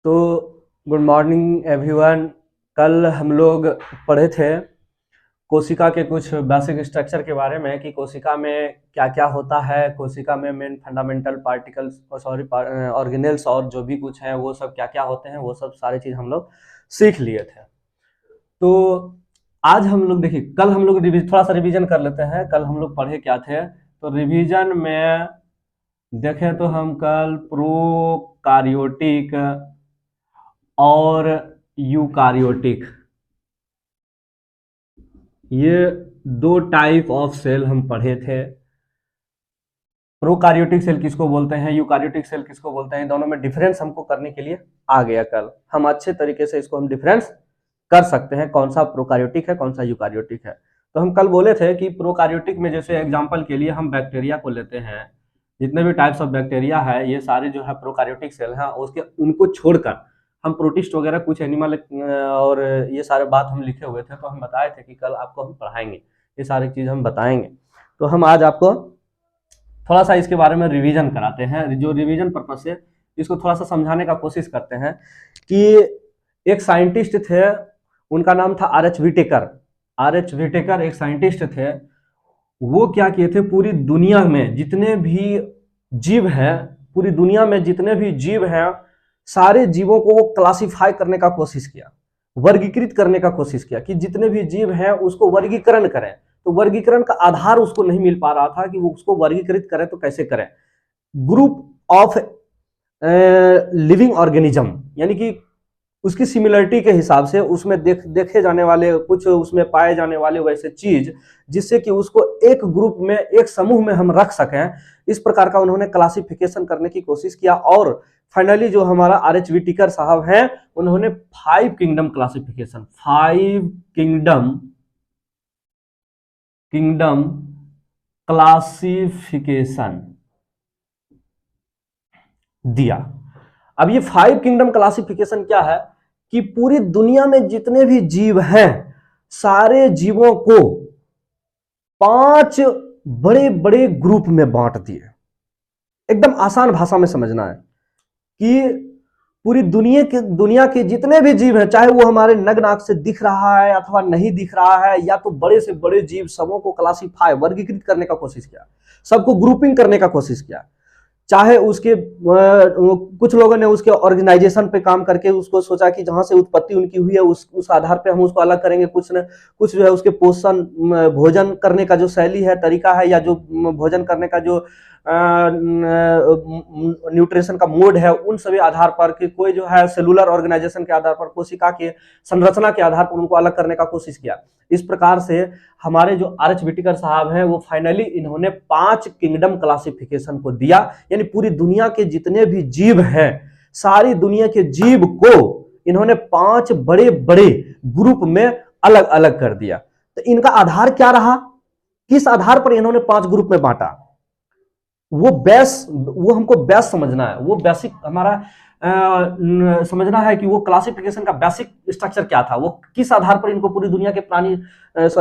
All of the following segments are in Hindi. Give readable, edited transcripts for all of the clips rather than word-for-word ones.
तो गुड मॉर्निंग एवरीवन। कल हम लोग पढ़े थे कोशिका के कुछ बेसिक स्ट्रक्चर के बारे में कि कोशिका में क्या क्या होता है, कोशिका में मेन फंडामेंटल पार्टिकल्स ऑर्गेनेल्स और जो भी कुछ है वो सब क्या क्या होते हैं, वो सब सारी चीज़ हम लोग सीख लिए थे। तो आज हम लोग देखिए, कल हम लोग थोड़ा सा रिवीजन कर लेते हैं। कल हम लोग पढ़े क्या थे, तो रिवीजन में देखें तो हम कल प्रोकार्योटिक और यूकार्योटिक, ये दो टाइप ऑफ सेल हम पढ़े थे। प्रोकार्योटिक सेल किसको बोलते हैं, यूकार्योटिक सेल किसको बोलते हैं, दोनों में डिफरेंस हमको करने के लिए आ गया। कल हम अच्छे तरीके से इसको हम डिफरेंस कर सकते हैं, कौन सा प्रोकार्योटिक है कौन सा यूकार्योटिक है। तो हम कल बोले थे कि प्रोकार्योटिक में जैसे एग्जांपल के लिए हम बैक्टीरिया को लेते हैं, जितने भी टाइप्स ऑफ बैक्टीरिया है ये सारे जो है प्रोकार्योटिक सेल हैं, उसके उनको छोड़कर हम प्रोटिस्ट वगैरह कुछ एनिमल और ये सारे बात हम लिखे हुए थे। तो हम बताए थे कि कल आपको हम पढ़ाएंगे, ये सारी चीज हम बताएंगे। तो हम आज आपको थोड़ा सा इसके बारे में रिवीजन कराते हैं, जो रिवीजन पर्पज से इसको थोड़ा सा समझाने का कोशिश करते हैं कि एक साइंटिस्ट थे, उनका नाम था आर.एच. व्हिटेकर। आर.एच. व्हिटेकर एक साइंटिस्ट थे। वो क्या किए थे, पूरी दुनिया में जितने भी जीव हैं, पूरी दुनिया में जितने भी जीव हैं, सारे जीवों को वो क्लासिफाई करने का कोशिश किया, वर्गीकृत करने का कोशिश किया कि जितने भी जीव हैं उसको वर्गीकरण करें। तो वर्गीकरण का आधार उसको नहीं मिल पा रहा था कि वो उसको वर्गीकृत करें तो कैसे करें। ग्रुप ऑफ लिविंग ऑर्गेनिज्म, यानी कि उसकी सिमिलरिटी के हिसाब से उसमें देखे जाने वाले कुछ, उसमें पाए जाने वाले वैसे चीज जिससे कि उसको एक ग्रुप में, एक समूह में हम रख सकें, इस प्रकार का उन्होंने क्लासिफिकेशन करने की कोशिश किया। और फाइनली जो हमारा आर.एच. व्हिटेकर साहब हैं, उन्होंने 5 किंगडम क्लासिफिकेशन, 5 किंगडम क्लासिफिकेशन दिया। अब ये 5 किंगडम क्लासिफिकेशन क्या है कि पूरी दुनिया में जितने भी जीव हैं, सारे जीवों को 5 बड़े बड़े ग्रुप में बांट दिए। एकदम आसान भाषा में समझना है कि पूरी दुनिया के जितने भी जीव हैं, चाहे वो हमारे नग्न आंख से दिख रहा है अथवा नहीं दिख रहा है, या तो बड़े से बड़े जीव, सबों को क्लासिफाई, वर्गीकृत करने का कोशिश किया, सबको ग्रुपिंग करने का कोशिश किया। चाहे उसके कुछ लोगों ने उसके ऑर्गेनाइजेशन पे काम करके उसको सोचा कि जहां से उत्पत्ति उनकी हुई है उस आधार पे हम उसको अलग करेंगे। कुछ जो है उसके पोषण, भोजन करने का जो शैली है, तरीका है, या जो भोजन करने का जो न्यूट्रिशन का मोड है, उन सभी आधार पर कि कोई जो है सेलुलर ऑर्गेनाइजेशन के आधार पर, कोशिका के संरचना के आधार पर उनको अलग करने का कोशिश किया। इस प्रकार से हमारे जो आर.एच. व्हिटेकर साहब हैं, वो फाइनली इन्होंने 5 किंगडम क्लासिफिकेशन को दिया, यानी पूरी दुनिया के जितने भी जीव हैं, सारी दुनिया के जीव को इन्होंने 5 बड़े बड़े ग्रुप में अलग अलग कर दिया। तो इनका आधार क्या रहा, किस आधार पर इन्होंने 5 ग्रुप में बांटा, वो हमको बेस समझना है। वो बेसिक हमारा समझना है कि वो क्लासिफिकेशन का बेसिक स्ट्रक्चर क्या था, वो किस आधार पर इनको पूरी दुनिया के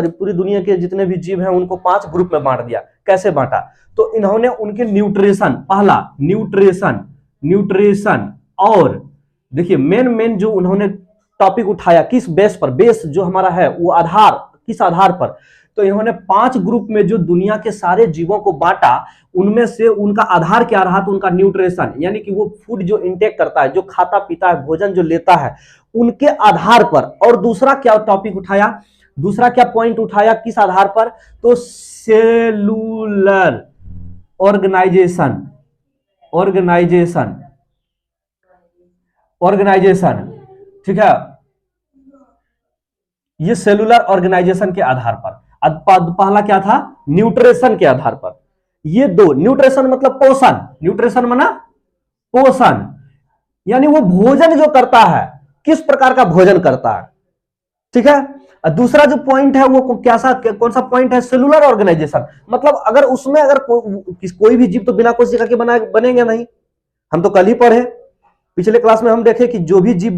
पूरी दुनिया के जितने भी जीव हैं उनको 5 ग्रुप में बांट दिया। कैसे बांटा, तो इन्होंने उनके न्यूट्रिशन, पहला न्यूट्रिशन और देखिए मेन जो उन्होंने टॉपिक उठाया, किस बेस पर, बेस जो हमारा है वो आधार, किस आधार पर, तो इन्होंने 5 ग्रुप में जो दुनिया के सारे जीवों को बांटा, उनमें से उनका आधार क्या रहा, तो उनका न्यूट्रिशन, यानी कि वो फूड जो इंटेक करता है, जो खाता पीता है, भोजन जो लेता है, उनके आधार पर। और दूसरा क्या टॉपिक उठाया, दूसरा क्या पॉइंट उठाया, किस आधार पर, तो सेलुलर ऑर्गेनाइजेशन, ठीक है, ये सेलुलर ऑर्गेनाइजेशन के आधार पर। पहला क्या था, न्यूट्रिशन के आधार पर। ये दो, न्यूट्रिशन मतलब पोषण, न्यूट्रिशन माना पोषण, यानी वो भोजन जो करता है, किस प्रकार का भोजन करता है, ठीक है। दूसरा जो पॉइंट है वो कौन सा पॉइंट है, सेलुलर ऑर्गेनाइजेशन, मतलब अगर उसमें अगर कोई भी जीव तो बिना कोशिका के बनेगा नहीं। हम तो कल ही पढ़े, पिछले क्लास में हम देखे कि जो भी जीव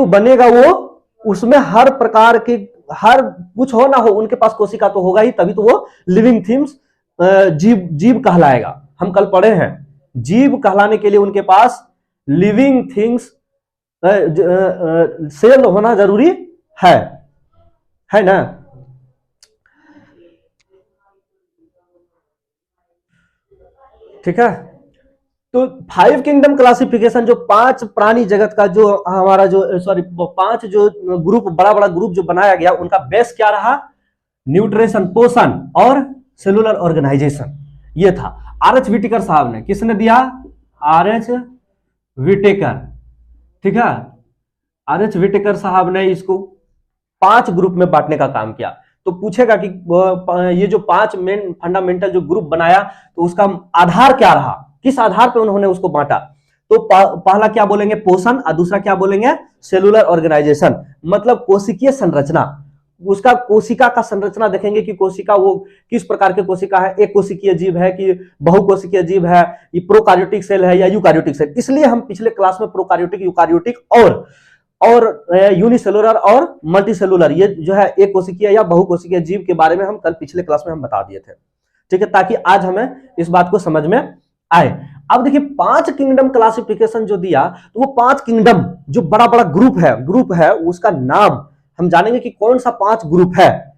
बनेगा वो उसमें हर प्रकार के, हर कुछ हो ना हो, उनके पास कोशिका तो होगा ही, तभी तो वो लिविंग थिंग्स जीव कहलाएगा। हम कल पढ़े हैं जीव कहलाने के लिए उनके पास लिविंग थिंग्स सेल होना जरूरी है ना। ठीक है, तो 5 किंगडम क्लासिफिकेशन, जो 5 प्राणी जगत का जो हमारा जो 5 जो ग्रुप, बड़ा बड़ा ग्रुप जो बनाया गया, उनका बेस क्या रहा? न्यूट्रिशन, पोषण और सेलुलर ऑर्गेनाइजेशन, ये था। आर.एच. व्हिटेकर साहब ने, किसने दिया? आर.एच. व्हिटेकर। ठीक है, आर.एच. व्हिटेकर साहब ने इसको 5 ग्रुप में बांटने का काम किया। तो पूछेगा कि ये जो 5 मेन फंडामेंटल जो ग्रुप बनाया, तो उसका आधार क्या रहा, किस आधार पर उन्होंने उसको बांटा? तो पहला क्या बोलेंगे? पोषण, और दूसरा क्या बोलेंगे? सेलुलर ऑर्गेनाइजेशन, मतलब कोशिकीय संरचना। उसका कोशिका का संरचना देखेंगे कि कोशिका वो किस प्रकार के कोशिका है, एक कोशिकीय जीव है कि बहुकोशिकीय जीव है, ये प्रोकार्योटिक सेल है या यूकार्योटिक सेल। इसलिए हम पिछले क्लास में प्रोकार्योटिक, यूकार्योटिक और यूनिसेलुलर और मल्टीसेलुलर, ये जो है एक कोशिकीय या बहुकोशिकीय जीव के बारे में हम कल पिछले क्लास में हम बता दिए थे। ठीक है, ताकि आज हमें इस बात को समझ में आए। अब देखिए 5 किंगडम क्लासिफिकेशन जो दिया, तो वो 5 किंगडम जो बड़ा बड़ा ग्रुप है उसका नाम हम जानेंगे कि कौन सा 5 ग्रुप है।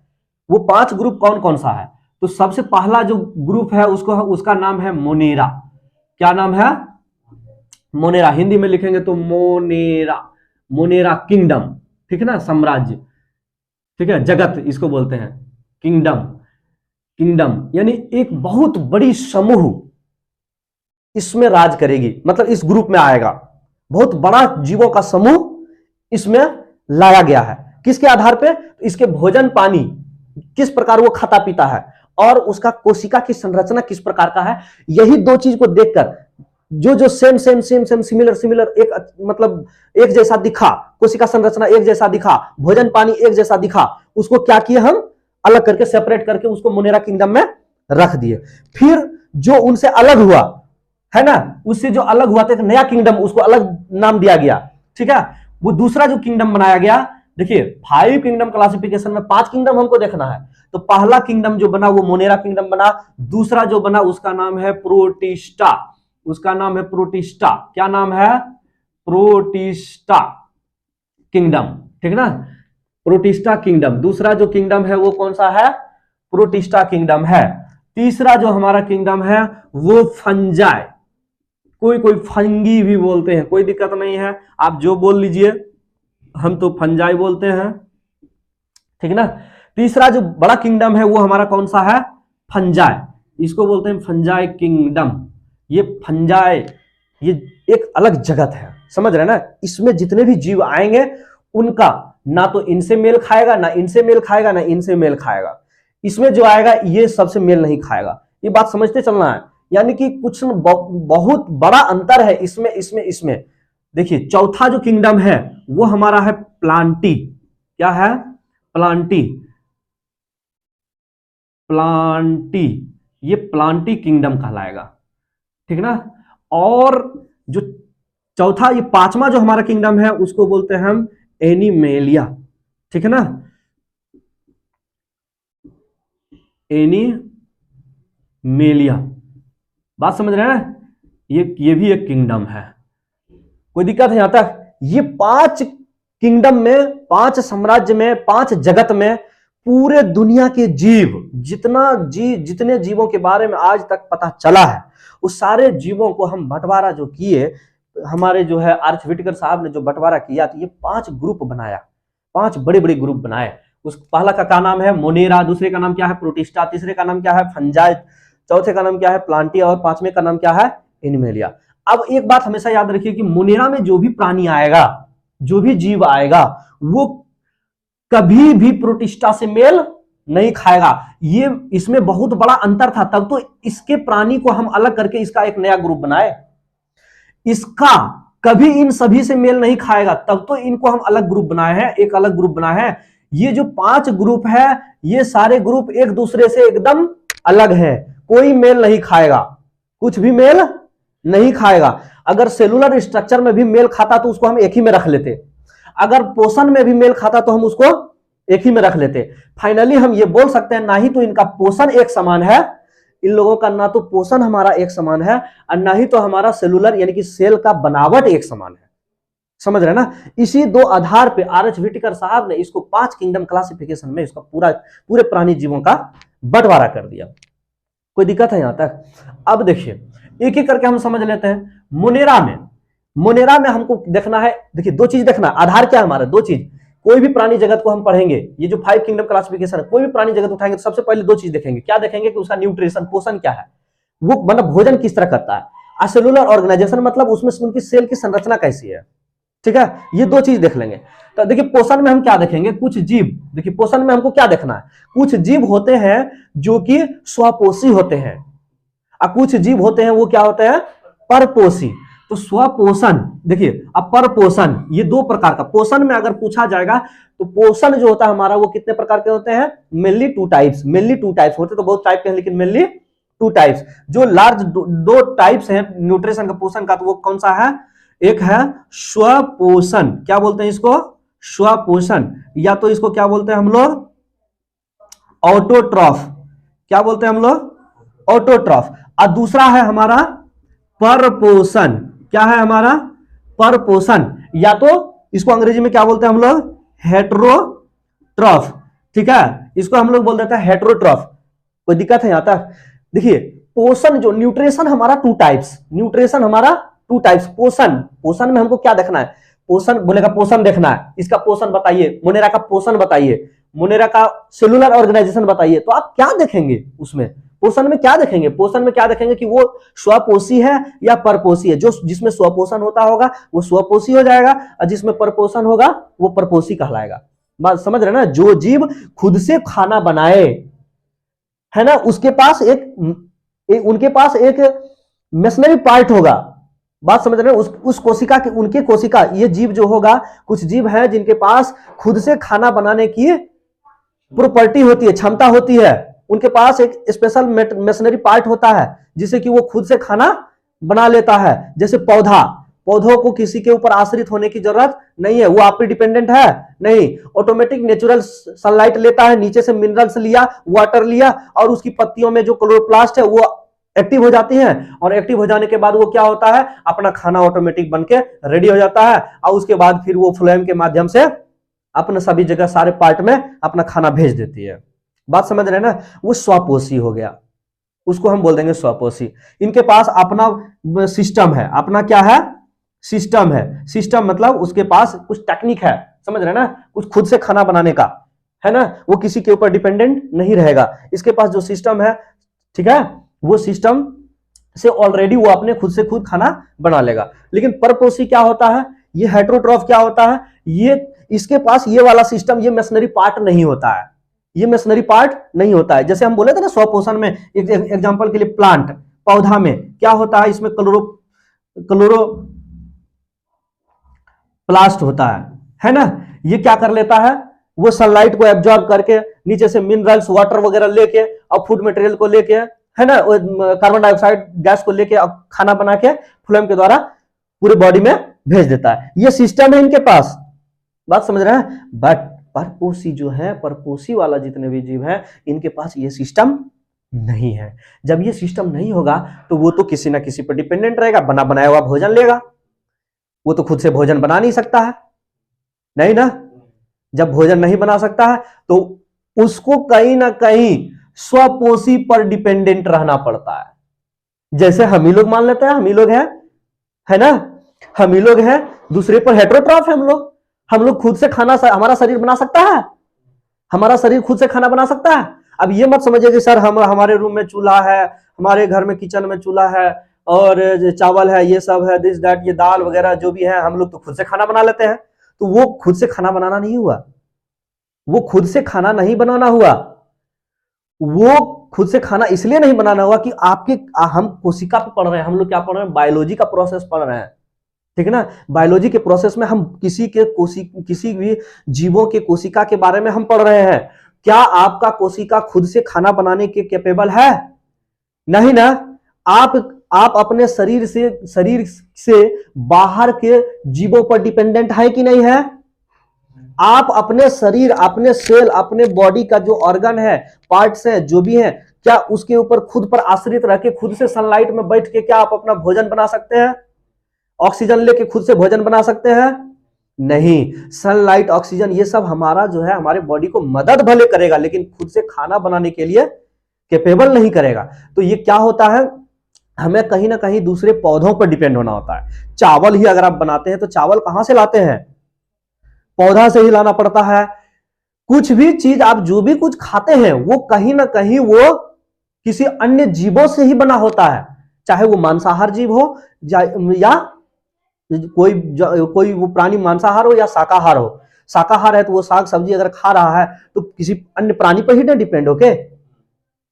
वो 5 ग्रुप कौन कौन सा है? तो सबसे पहला जो ग्रुप है उसका नाम है मोनेरा। क्या नाम है? मोनेरा। हिंदी में लिखेंगे तो मोनेरा किंगडम। ठीक है ना, साम्राज्य। ठीक है, जगत इसको बोलते हैं, किंगडम यानी एक बहुत बड़ी समूह इसमें राज करेगी, मतलब इस ग्रुप में आएगा। बहुत बड़ा जीवों का समूह इसमें लाया गया है। किसके आधार पे? इसके भोजन पानी किस प्रकार वो खाता पीता है, और उसका कोशिका की संरचना किस प्रकार का है। यही 2 चीज को देखकर जो सेम सिमिलर एक मतलब एक जैसा दिखा, कोशिका संरचना एक जैसा दिखा, भोजन पानी एक जैसा दिखा, उसको क्या किए हम? अलग करके, सेपरेट करके उसको मोनेरा किंगडम में रख दिए। फिर जो उनसे अलग हुआ है ना, उससे जो अलग हुआ था एक नया किंगडम, उसको अलग नाम दिया गया। ठीक है, वो दूसरा जो किंगडम बनाया गया। देखिए 5 किंगडम क्लासिफिकेशन में 5 किंगडम हमको देखना है। तो पहला किंगडम जो बना वो मोनेरा किंगडम बना। दूसरा जो बना उसका नाम है प्रोटिस्टा। उसका नाम है प्रोटिस्टा। क्या नाम है? Protista kingdom. ठीक है ना, प्रोटिस्टा किंगडम। दूसरा जो किंगडम है वो कौन सा है? प्रोटिस्टा किंगडम है। तीसरा जो हमारा किंगडम है वो फंजाई, कोई फंगी भी बोलते हैं, कोई दिक्कत नहीं है, आप जो बोल लीजिए, हम तो फंजाई बोलते हैं। ठीक है ना। तीसरा जो बड़ा किंगडम है वो हमारा कौन सा है? फंजाई। इसको बोलते हैं फंजाई किंगडम। ये फंजाई, ये एक अलग जगत है, समझ रहे हैं ना। इसमें जितने भी जीव आएंगे उनका ना तो इनसे मेल खाएगा, ना इनसे मेल खाएगा, ना इनसे मेल खाएगा। इसमें जो आएगा ये सबसे मेल नहीं खाएगा। ये बात समझते चलना है, यानी कि कुछ बहुत बड़ा अंतर है इसमें। देखिए चौथा जो किंगडम है वो हमारा है प्लांटी। क्या है? प्लांटी। ये प्लांटी किंगडम कहलाएगा। ठीक ना। और जो चौथा, ये 5वां जो हमारा किंगडम है उसको बोलते हैं हम एनिमेलिया। ठीक है ना, एनिमेलिया। बात समझ रहे हैं? ये भी एक किंगडम है। कोई दिक्कत है यहां तक? ये 5 किंगडम में, 5 साम्राज्य में, 5 जगत में पूरे दुनिया के जीव, जितने जीवों के बारे में आज तक पता चला है, उस सारे जीवों को हम बंटवारा जो किए, हमारे जो है आर.एच. व्हिटेकर साहब ने जो बंटवारा किया, तो ये 5 ग्रुप बनाया, 5 बड़े बड़े ग्रुप बनाए। उस पहला का क्या नाम है? मोनेरा। दूसरे का नाम क्या है? प्रोटिस्टा। तीसरे का नाम क्या है? फंजाई। चौथे का नाम क्या है? प्लांटी। और 5वें का नाम क्या है? एनिमेलिया। अब एक बात हमेशा याद रखिए कि मोनेरा में जो भी प्राणी आएगा, जो भी जीव आएगा, वो कभी भी प्रोटिस्टा से मेल नहीं खाएगा। ये इसमें बहुत बड़ा अंतर था, तब तो इसके प्राणी को हम अलग करके इसका एक नया ग्रुप बनाए। इसका कभी इन सभी से मेल नहीं खाएगा, तब तो इनको हम अलग ग्रुप बनाए हैं, एक अलग ग्रुप बनाए हैं। ये जो 5 ग्रुप है, ये सारे ग्रुप एक दूसरे से एकदम अलग है, कोई मेल नहीं खाएगा, कुछ भी मेल नहीं खाएगा। अगर सेलुलर स्ट्रक्चर में भी मेल खाता तो उसको हम एक ही में रख लेते, अगर पोषण में भी मेल खाता तो हम उसको एक ही में रख लेते। फाइनली हम ये बोल सकते हैं, ना ही तो इनका पोषण एक समान है, इन लोगों का ना तो पोषण हमारा एक समान है और ना ही तो हमारा सेलुलर यानी कि सेल का बनावट एक समान है। समझ रहे ना? इसी दो आधार पे आर.एच. व्हिटेकर साहब ने इसको 5 किंगडम क्लासिफिकेशन में इसका पूरे प्राणी जीवों का बंटवारा कर दिया। कोई दिक्कत है यहां तक? अब देखिए एक एक करके हम समझ लेते हैं। मोनेरा में हमको देखना है, देखिए दो चीज देखना, आधार क्या है हमारा, दो चीज। कोई भी प्राणी जगत को हम पढ़ेंगे, ये जो 5 किंगडम क्लासिफिकेशन है, कोई भी प्राणी जगत उठाएंगे तो सबसे पहले दो चीज देखेंगे। क्या देखेंगे? कि उसका न्यूट्रिशन, पोषण क्या है, वो मतलब भोजन किस तरह करता है। सेलुलर ऑर्गेनाइजेशन मतलब उसमें उनकी सेल की संरचना कैसी है, ठीक है, ये दो चीज देख लेंगे। तो देखिए पोषण में हम क्या देखेंगे, कुछ जीव, देखिए पोषण में हमको क्या देखना है, कुछ जीव होते हैं जो कि स्वपोषी होते हैं और कुछ जीव होते हैं वो क्या होते हैं, परपोषी। तो स्वपोषण देखिए, अब परपोषण, ये दो प्रकार का पोषण में अगर पूछा जाएगा तो पोषण जो होता है हमारा वो कितने प्रकार के होते हैं, मेनली टू टाइप्स होते तो बहुत टाइप के हैं लेकिन मेनली 2 टाइप्स। जो लार्ज दो टाइप्स हैं न्यूट्रिशन का, पोषण का, तो वो कौन सा है, एक है स्वपोषण, क्या बोलते हैं इसको, स्वपोषण, या तो इसको क्या बोलते हैं हम लोग, ऑटोट्रॉफ, क्या बोलते हैं हम लोग, ऑटोट्रॉफ। और दूसरा है हमारा परपोषण, क्या है हमारा, परपोषण, या तो इसको अंग्रेजी में क्या बोलते हैं हम लोग, हेटेरोट्रॉफ, ठीक है, इसको हम लोग बोल देते हैं हेटेरोट्रॉफ। कोई दिक्कत है यहां तक? देखिए पोषण जो न्यूट्रिशन हमारा 2 टाइप्स, न्यूट्रिशन हमारा 2 टाइप्स। पोषण में हमको क्या देखना है, पोषण बोलेगा पोषण देखना है, इसका पोषण बताइए, मोनेरा का पोषण बताइए, मोनेरा का सेलुलर ऑर्गेनाइजेशन बताइए। तो आप क्या देखेंगे उसमें, पोषण में क्या देखेंगे, पोषण में क्या देखेंगे कि वो स्वपोषी है या परपोषी है। जो जिसमें स्वपोषण होता होगा वो स्वपोषी हो जाएगा और जिसमें परपोषण होगा वो परपोषी कहलाएगा। बात समझ रहे ना? जो जीव खुद से खाना बनाए है ना, उसके पास उनके पास एक मेशनरी पार्ट होगा। बात समझ रहे हैं? उस कोशिका के, उनके कोशिका, ये जीव जो होगा, कुछ जीव हैं जिनके पास खुद से खाना बनाने की प्रॉपर्टी होती है, क्षमता होती है। उनके पास एक स्पेशल मेशनरी पार्ट होता है जिससे कि वो खुद से खाना बना लेता है। जैसे पौधों को किसी के ऊपर आश्रित होने की जरूरत नहीं है, वो आप पे डिपेंडेंट है नहीं, ऑटोमेटिक नेचुरल सनलाइट लेता है, नीचे से मिनरल्स लिया, वाटर लिया, और उसकी पत्तियों में जो क्लोरोप्लास्ट है वो एक्टिव हो जाती हैं, और एक्टिव हो जाने के बाद वो क्या होता है, अपना खाना ऑटोमेटिक बनके रेडी हो जाता है, और उसके बाद फिर वो फ्लोएम के माध्यम से अपने सभी जगह सारे पार्ट में अपना खाना भेज देती है। बात समझ रहे हैं ना? वो स्वपोषी हो गया, उसको हम बोल देंगे स्वपोषी। इनके पास अपना सिस्टम है, अपना क्या है, सिस्टम है। सिस्टम मतलब उसके पास कुछ टेक्निक है, समझ रहे हैं ना, कुछ खुद से खाना बनाने का है ना, वो किसी के ऊपर डिपेंडेंट नहीं रहेगा। इसके पास जो सिस्टम है, ठीक है, वो सिस्टम से ऑलरेडी वो अपने खुद से खुद खाना बना लेगा। लेकिन परपोषी क्या होता है, ये हेटेरोट्रॉफ क्या होता है, ये इसके पास ये वाला सिस्टम, ये मेशनरी पार्ट नहीं होता है, ये मेशनरी पार्ट नहीं होता है। जैसे हम बोले थे ना स्वपोषण में, एग्जांपल के लिए प्लांट, पौधा में क्या होता है, इसमें क्लोरोप्लास्ट होता है ना, ये क्या कर लेता है, वो सनलाइट को एब्जॉर्ब करके नीचे से मिनरल्स, वाटर वगैरह लेके और फूड मटेरियल को लेके, है ना, कार्बन डाइऑक्साइड गैस को लेके और खाना बना के फ्लेम के द्वारा पूरे बॉडी में भेज देता है। ये सिस्टम है इनके पास। बात समझ रहे हैं? बट परपोषी जो है, परपोषी वाला जितने भी जीव हैं, इनके पास ये सिस्टम नहीं है। जब ये सिस्टम नहीं होगा तो वो तो किसी ना किसी पर डिपेंडेंट रहेगा, बना बनाया हुआ भोजन लेगा। वो तो खुद से भोजन बना नहीं सकता है, नहीं ना। जब भोजन नहीं बना सकता है तो उसको कहीं ना कहीं स्वपोषी पर डिपेंडेंट रहना पड़ता है। जैसे हम ही लोग मान लेते हैं, हम ही लोग हैं, है ना, हम ही लोग हैं, दूसरे पर हेटेरोट्रॉफ है हम लोग खुद से खाना, हमारा शरीर बना सकता है, हमारा शरीर खुद से खाना बना सकता है। अब ये मत समझिए कि सर हमारे रूम में चूल्हा है, हमारे घर में किचन में चूल्हा है और चावल है, ये सब है, दिस दैट, ये दाल वगैरह जो भी है, हम लोग तो खुद से खाना बना लेते हैं। तो वो खुद से खाना बनाना नहीं हुआ, वो खुद से खाना नहीं बनाना हुआ, वो खुद से खाना इसलिए नहीं बनाना हुआ कि हम कोशिका पे पढ़ रहे हैं, हम लोग क्या पढ़ रहे हैं, बायोलॉजी का प्रोसेस पढ़ रहे हैं, ठीक है ना। बायोलॉजी के प्रोसेस में हम किसी भी जीवों के कोशिका के बारे में हम पढ़ रहे हैं। क्या आपका कोशिका खुद से खाना बनाने के कैपेबल है? नहीं ना। आप अपने शरीर से बाहर के जीवों पर डिपेंडेंट है कि नहीं है? आप अपने शरीर, अपने सेल, अपने बॉडी का जो ऑर्गन है, पार्ट्स हैं, जो भी हैं, क्या उसके ऊपर खुद पर आश्रित रह के खुद से सनलाइट में बैठ के क्या आप अपना भोजन बना सकते हैं? ऑक्सीजन लेके खुद से भोजन बना सकते हैं? नहीं। सनलाइट, ऑक्सीजन, ये सब हमारा जो है हमारे बॉडी को मदद भले करेगा, लेकिन खुद से खाना बनाने के लिए कैपेबल नहीं करेगा। तो ये क्या होता है, हमें कहीं ना कहीं दूसरे पौधों पर डिपेंड होना होता है। चावल ही अगर आप बनाते हैं तो चावल कहां से लाते हैं? पौधा से ही लाना पड़ता है। कुछ भी चीज आप जो भी कुछ खाते हैं वो कहीं ना कहीं वो किसी अन्य जीवों से ही बना होता है, चाहे वो मांसाहार जीव हो या कोई वो प्राणी मांसाहार हो या शाकाहार हो। शाकाहार है तो वो साग सब्जी अगर खा रहा है तो किसी अन्य प्राणी पर ही नहीं डिपेंड होके,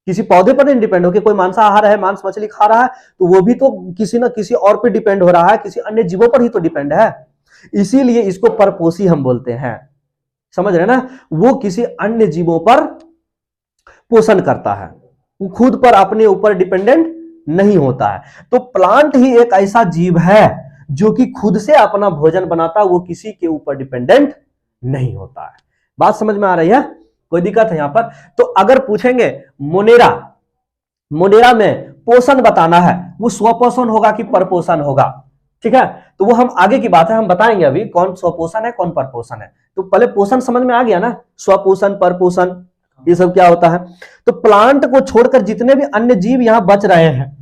किसी पौधे पर नहीं डिपेंड होके। कोई मांसाहार है, मांस मछली खा रहा है तो वो भी तो किसी ना किसी और पे डिपेंड हो रहा है, किसी अन्य जीवों पर ही तो डिपेंड है। इसीलिए इसको परपोषी हम बोलते हैं, समझ रहे ना। वो किसी अन्य जीवों पर पोषण करता है, वो खुद पर अपने ऊपर डिपेंडेंट नहीं होता है। तो प्लांट ही एक ऐसा जीव है जो कि खुद से अपना भोजन बनाता है, वो किसी के ऊपर डिपेंडेंट नहीं होता है। बात समझ में आ रही है? कोई दिक्कत है यहां पर? तो अगर पूछेंगे मोनेरा में पोषण बताना है, वो स्वपोषण होगा कि परपोषण होगा? ठीक है, तो वो हम आगे की बात है, हम बताएंगे अभी कौन स्वपोषण है कौन परपोषण है। तो पहले पोषण समझ में आ गया ना, स्वपोषण परपोषण ये सब क्या होता है। तो प्लांट को छोड़कर जितने भी अन्य जीव यहां बच रहे हैं,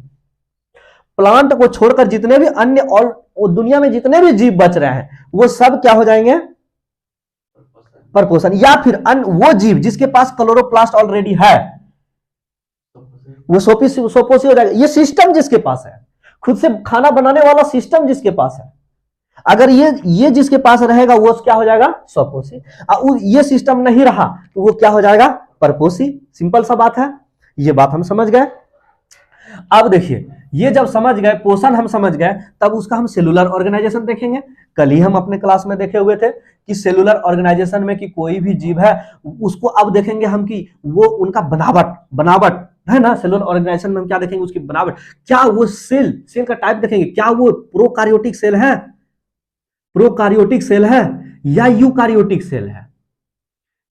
प्लांट को छोड़कर जितने भी अन्य और दुनिया में जितने भी जीव बच रहे हैं वो सब क्या हो जाएंगे? परपोषण। या फिर वो जीव जिसके पास क्लोरोप्लास्ट ऑलरेडी है वो सोपोषी हो जाएगा। ये सिस्टम जिसके पास है, खुद से खाना बनाने वाला सिस्टम जिसके पास है, अगर ये जिसके पास रहेगा वो क्या हो जाएगा? स्वपोषी। ये सिस्टम नहीं रहा तो वो क्या हो जाएगा? परपोषी। सिंपल सा बात है, ये बात हम समझ गए। अब देखिए, ये जब समझ गए, पोषण हम समझ गए, तब उसका हम सेलुलर ऑर्गेनाइजेशन देखेंगे। कल ही हम अपने क्लास में देखे हुए थे कि सेलुलर ऑर्गेनाइजेशन में कि कोई भी जीव है उसको अब देखेंगे हम कि वो उनका बनावट है ना। सेलुलर ऑर्गेनाइजेशन में हम क्या देखेंगे? उसकी बनावट। क्या वो सेल का टाइप देखेंगे, क्या वो प्रोकार्योटिक सेल है, प्रोकार्योटिक सेल है या यूकार्योटिक सेल है।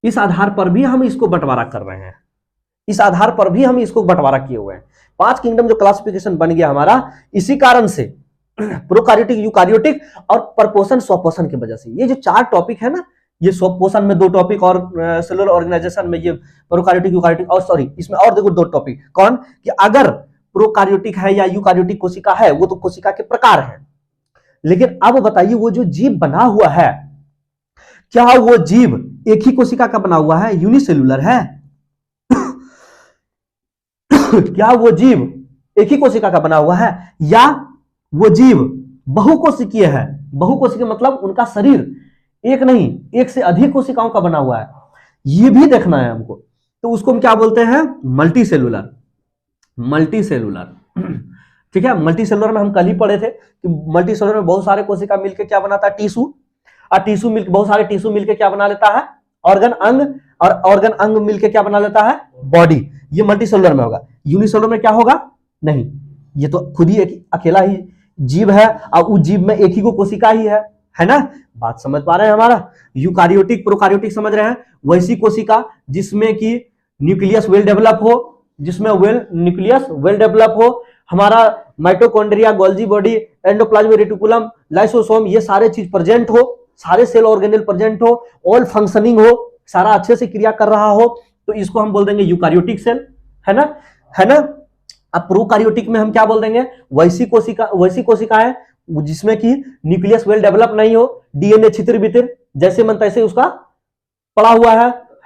इस आधार पर भी हम इसको बंटवारा कर रहे हैं, इस आधार पर भी हम इसको बंटवारा किए हुए हैं। 5 किंगडम जो क्लासिफिकेशन बन गया हमारा, इसी कारण से प्रोकार्योटिक, यूकार्योटिक और परपोषण स्वपोषण की वजह से। ये जो 4 टॉपिक है ना, ये स्वपोषण में 2 टॉपिक और सेलुलर ऑर्गेनाइजेशन में ये प्रोकार्योटिक यूकार्योटिक, और सॉरी इसमें और देखो 2 टॉपिक। कौन? कि अगर प्रोकार्योटिक है या यूकार्योटिक कोशिका है, वो तो कोशिका के प्रकार है, लेकिन अब बताइए वो जो जीव बना हुआ है, क्या वो जीव एक ही कोशिका का बना हुआ है, यूनिसेलुलर है? क्या वो जीव एक ही कोशिका का बना हुआ है या वो जीव बहुकोशिकीय है? बहुकोशिकीय मतलब उनका शरीर एक नहीं, एक से अधिक कोशिकाओं का बना हुआ है, ये भी देखना है हमको। तो उसको हम क्या बोलते हैं? मल्टीसेलुलर। ठीक है, मल्टीसेलुलर में हम कल ही पढ़े थे कि मल्टीसेलुलर में बहुत सारे कोशिका मिलकर क्या बनाता है? टिश्यू। और टिश्यू मिलकर, बहुत सारे टिश्यू मिलकर क्या बना लेता है? ऑर्गन अंग। और ऑर्गन अंग मिलकर क्या बना लेता है? बॉडी। ये मल्टीसेलुलर में होगा। यूनिसेलुलर में क्या होगा? नहीं, ये तो खुद ही एक अकेला ही जीव है और उस जीव में एक ही को कोशिका ही है ना। बात समझ पा रहे हैं हमारा? यूकार्योटिक प्रोकार्योटिक समझ रहे हैं? वैसी कोशिका जिसमें कि न्यूक्लियस वेल डेवलप हो, जिसमें न्यूक्लियस वेल डेवलप हो, हमारा mitochondria, Golgi body, endoplasm reticulum, lysosome, ये सारे चीज प्रेजेंट हो, सारे सेल ऑर्गेनेल प्रेजेंट हो, ऑल फंक्शनिंग हो, सारा अच्छे से क्रिया कर रहा हो, तो इसको हम बोल देंगे यूकार्योटिक सेल, है ना, है ना। अब प्रोकार्योटिक में हम क्या बोल देंगे? वैसी कोशिकाएं जिसमें कि न्यूक्लियस वेल डेवलप नहीं हो, डीएनए छितिर बितिर जैसे मन तैसे उसका पड़ा हुआ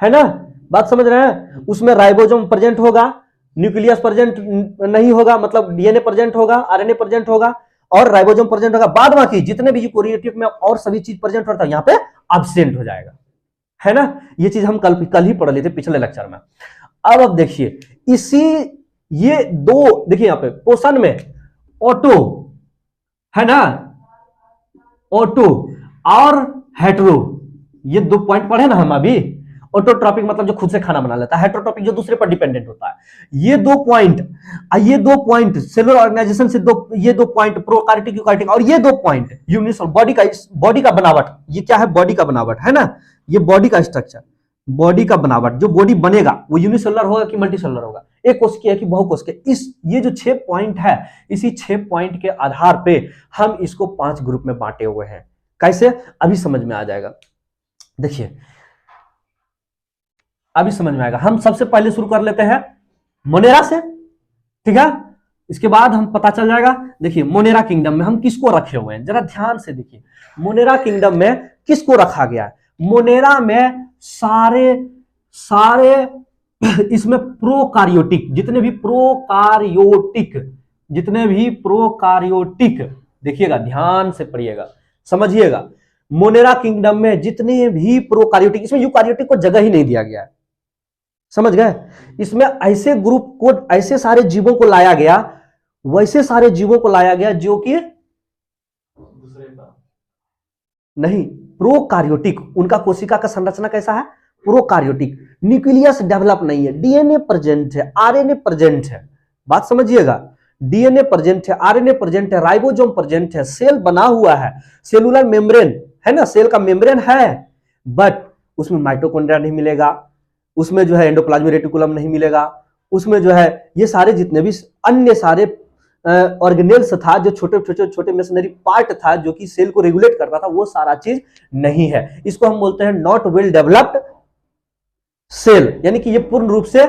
है ना। बात समझ रहे हैं? उसमें राइबोसोम प्रेजेंट होगा, न्यूक्लियस प्रेजेंट नहीं होगा, मतलब डीएनए प्रेजेंट होगा, आरएनए प्रेजेंट होगा और राइबोसोम प्रेजेंट होगा। बाद बाकी जितने भी यूकार्योटिक में और सभी चीज प्रेजेंट होता है, यहाँ पे एब्सेंट हो जाएगा, है ना। ये चीज हम कल ही पढ़ लिए थे पिछले लेक्चर में। अब देखिए, ये 2 देखिए यहाँ पे पोषण में ऑटो है ना, ऑटो और हेटेरो, ये 2 पॉइंट पढ़े ना हम अभी। ऑटोट्रॉपिक मतलब जो खुद से खाना बना लेता है, हेटेरोट्रॉपिक जो दूसरे पर डिपेंडेंट होता है। ये 2 पॉइंट सेलुलर ऑर्गेनाइजेशन से ये 2 पॉइंट प्रोकार्योटिक यूकार्योटिक, और ये 2 पॉइंट यूनिसेलुलर बॉडी का बनावट। ये क्या है? बॉडी का बनावट है ना, ये बॉडी का स्ट्रक्चर, बॉडी का बनावट। जो बॉडी बनेगा वो यूनिसेलुलर होगा कि मल्टीसेलुलर होगा? एक कोशिकीय है कि बहुकोशिकीय। ये जो 6 पॉइंट है, इसी 6 पॉइंट के आधार पे हम इसको 5 ग्रुप में बांटे हुए हैं। कैसे, अभी समझ में आ जाएगा। देखिए अभी समझ में आएगा। हम सबसे पहले शुरू कर लेते हैं मोनेरा से, ठीक है। इसके बाद हम पता चल जाएगा। देखिए मोनेरा किंगडम में हम किसको रखे हुए हैं, जरा ध्यान से देखिए। मोनेरा किंगडम में किसको रखा गया है? मोनेरा में सारे इसमें प्रोकार्योटिक, जितने भी प्रोकार्योटिक, देखिएगा ध्यान से पढ़िएगा, समझिएगा। मोनेरा किंगडम में जितने भी प्रोकार्योटिक, इसमें यूकार्योटिक को जगह ही नहीं दिया गया है, समझ गए। इसमें ऐसे ग्रुप को, ऐसे सारे जीवों को लाया गया, वैसे सारे जीवों को लाया गया जो कि दूसरे का नहीं, प्रोकार्योटिक। उनका कोशिका का संरचना कैसा है? प्रोकार्योटिक। न्यूक्लियस डेवलप नहीं है, डीएनए प्रेजेंट है, आरएनए प्रेजेंट है। बात समझिएगा, डीएनए प्रेजेंट है, आरएनए प्रेजेंट है, राइबोसोम प्रेजेंट है, सेल बना हुआ है, सेलुलर मेम्ब्रेन है ना, सेल का मेम्ब्रेन है, बट उसमें माइटोकॉन्ड्रिया नहीं मिलेगा, उसमें जो है एंडोप्लाज्मिक रेटिकुलम नहीं मिलेगा, उसमें जो है ये सारे जितने भी अन्य सारे ऑर्गेनेल्स था, जो छोटे मशीनरी पार्ट था जो कि सेल को रेगुलेट करता था, वो सारा चीज नहीं है। इसको हम बोलते हैं नॉट वेल डेवलप्ड सेल, यानी कि ये पूर्ण रूप से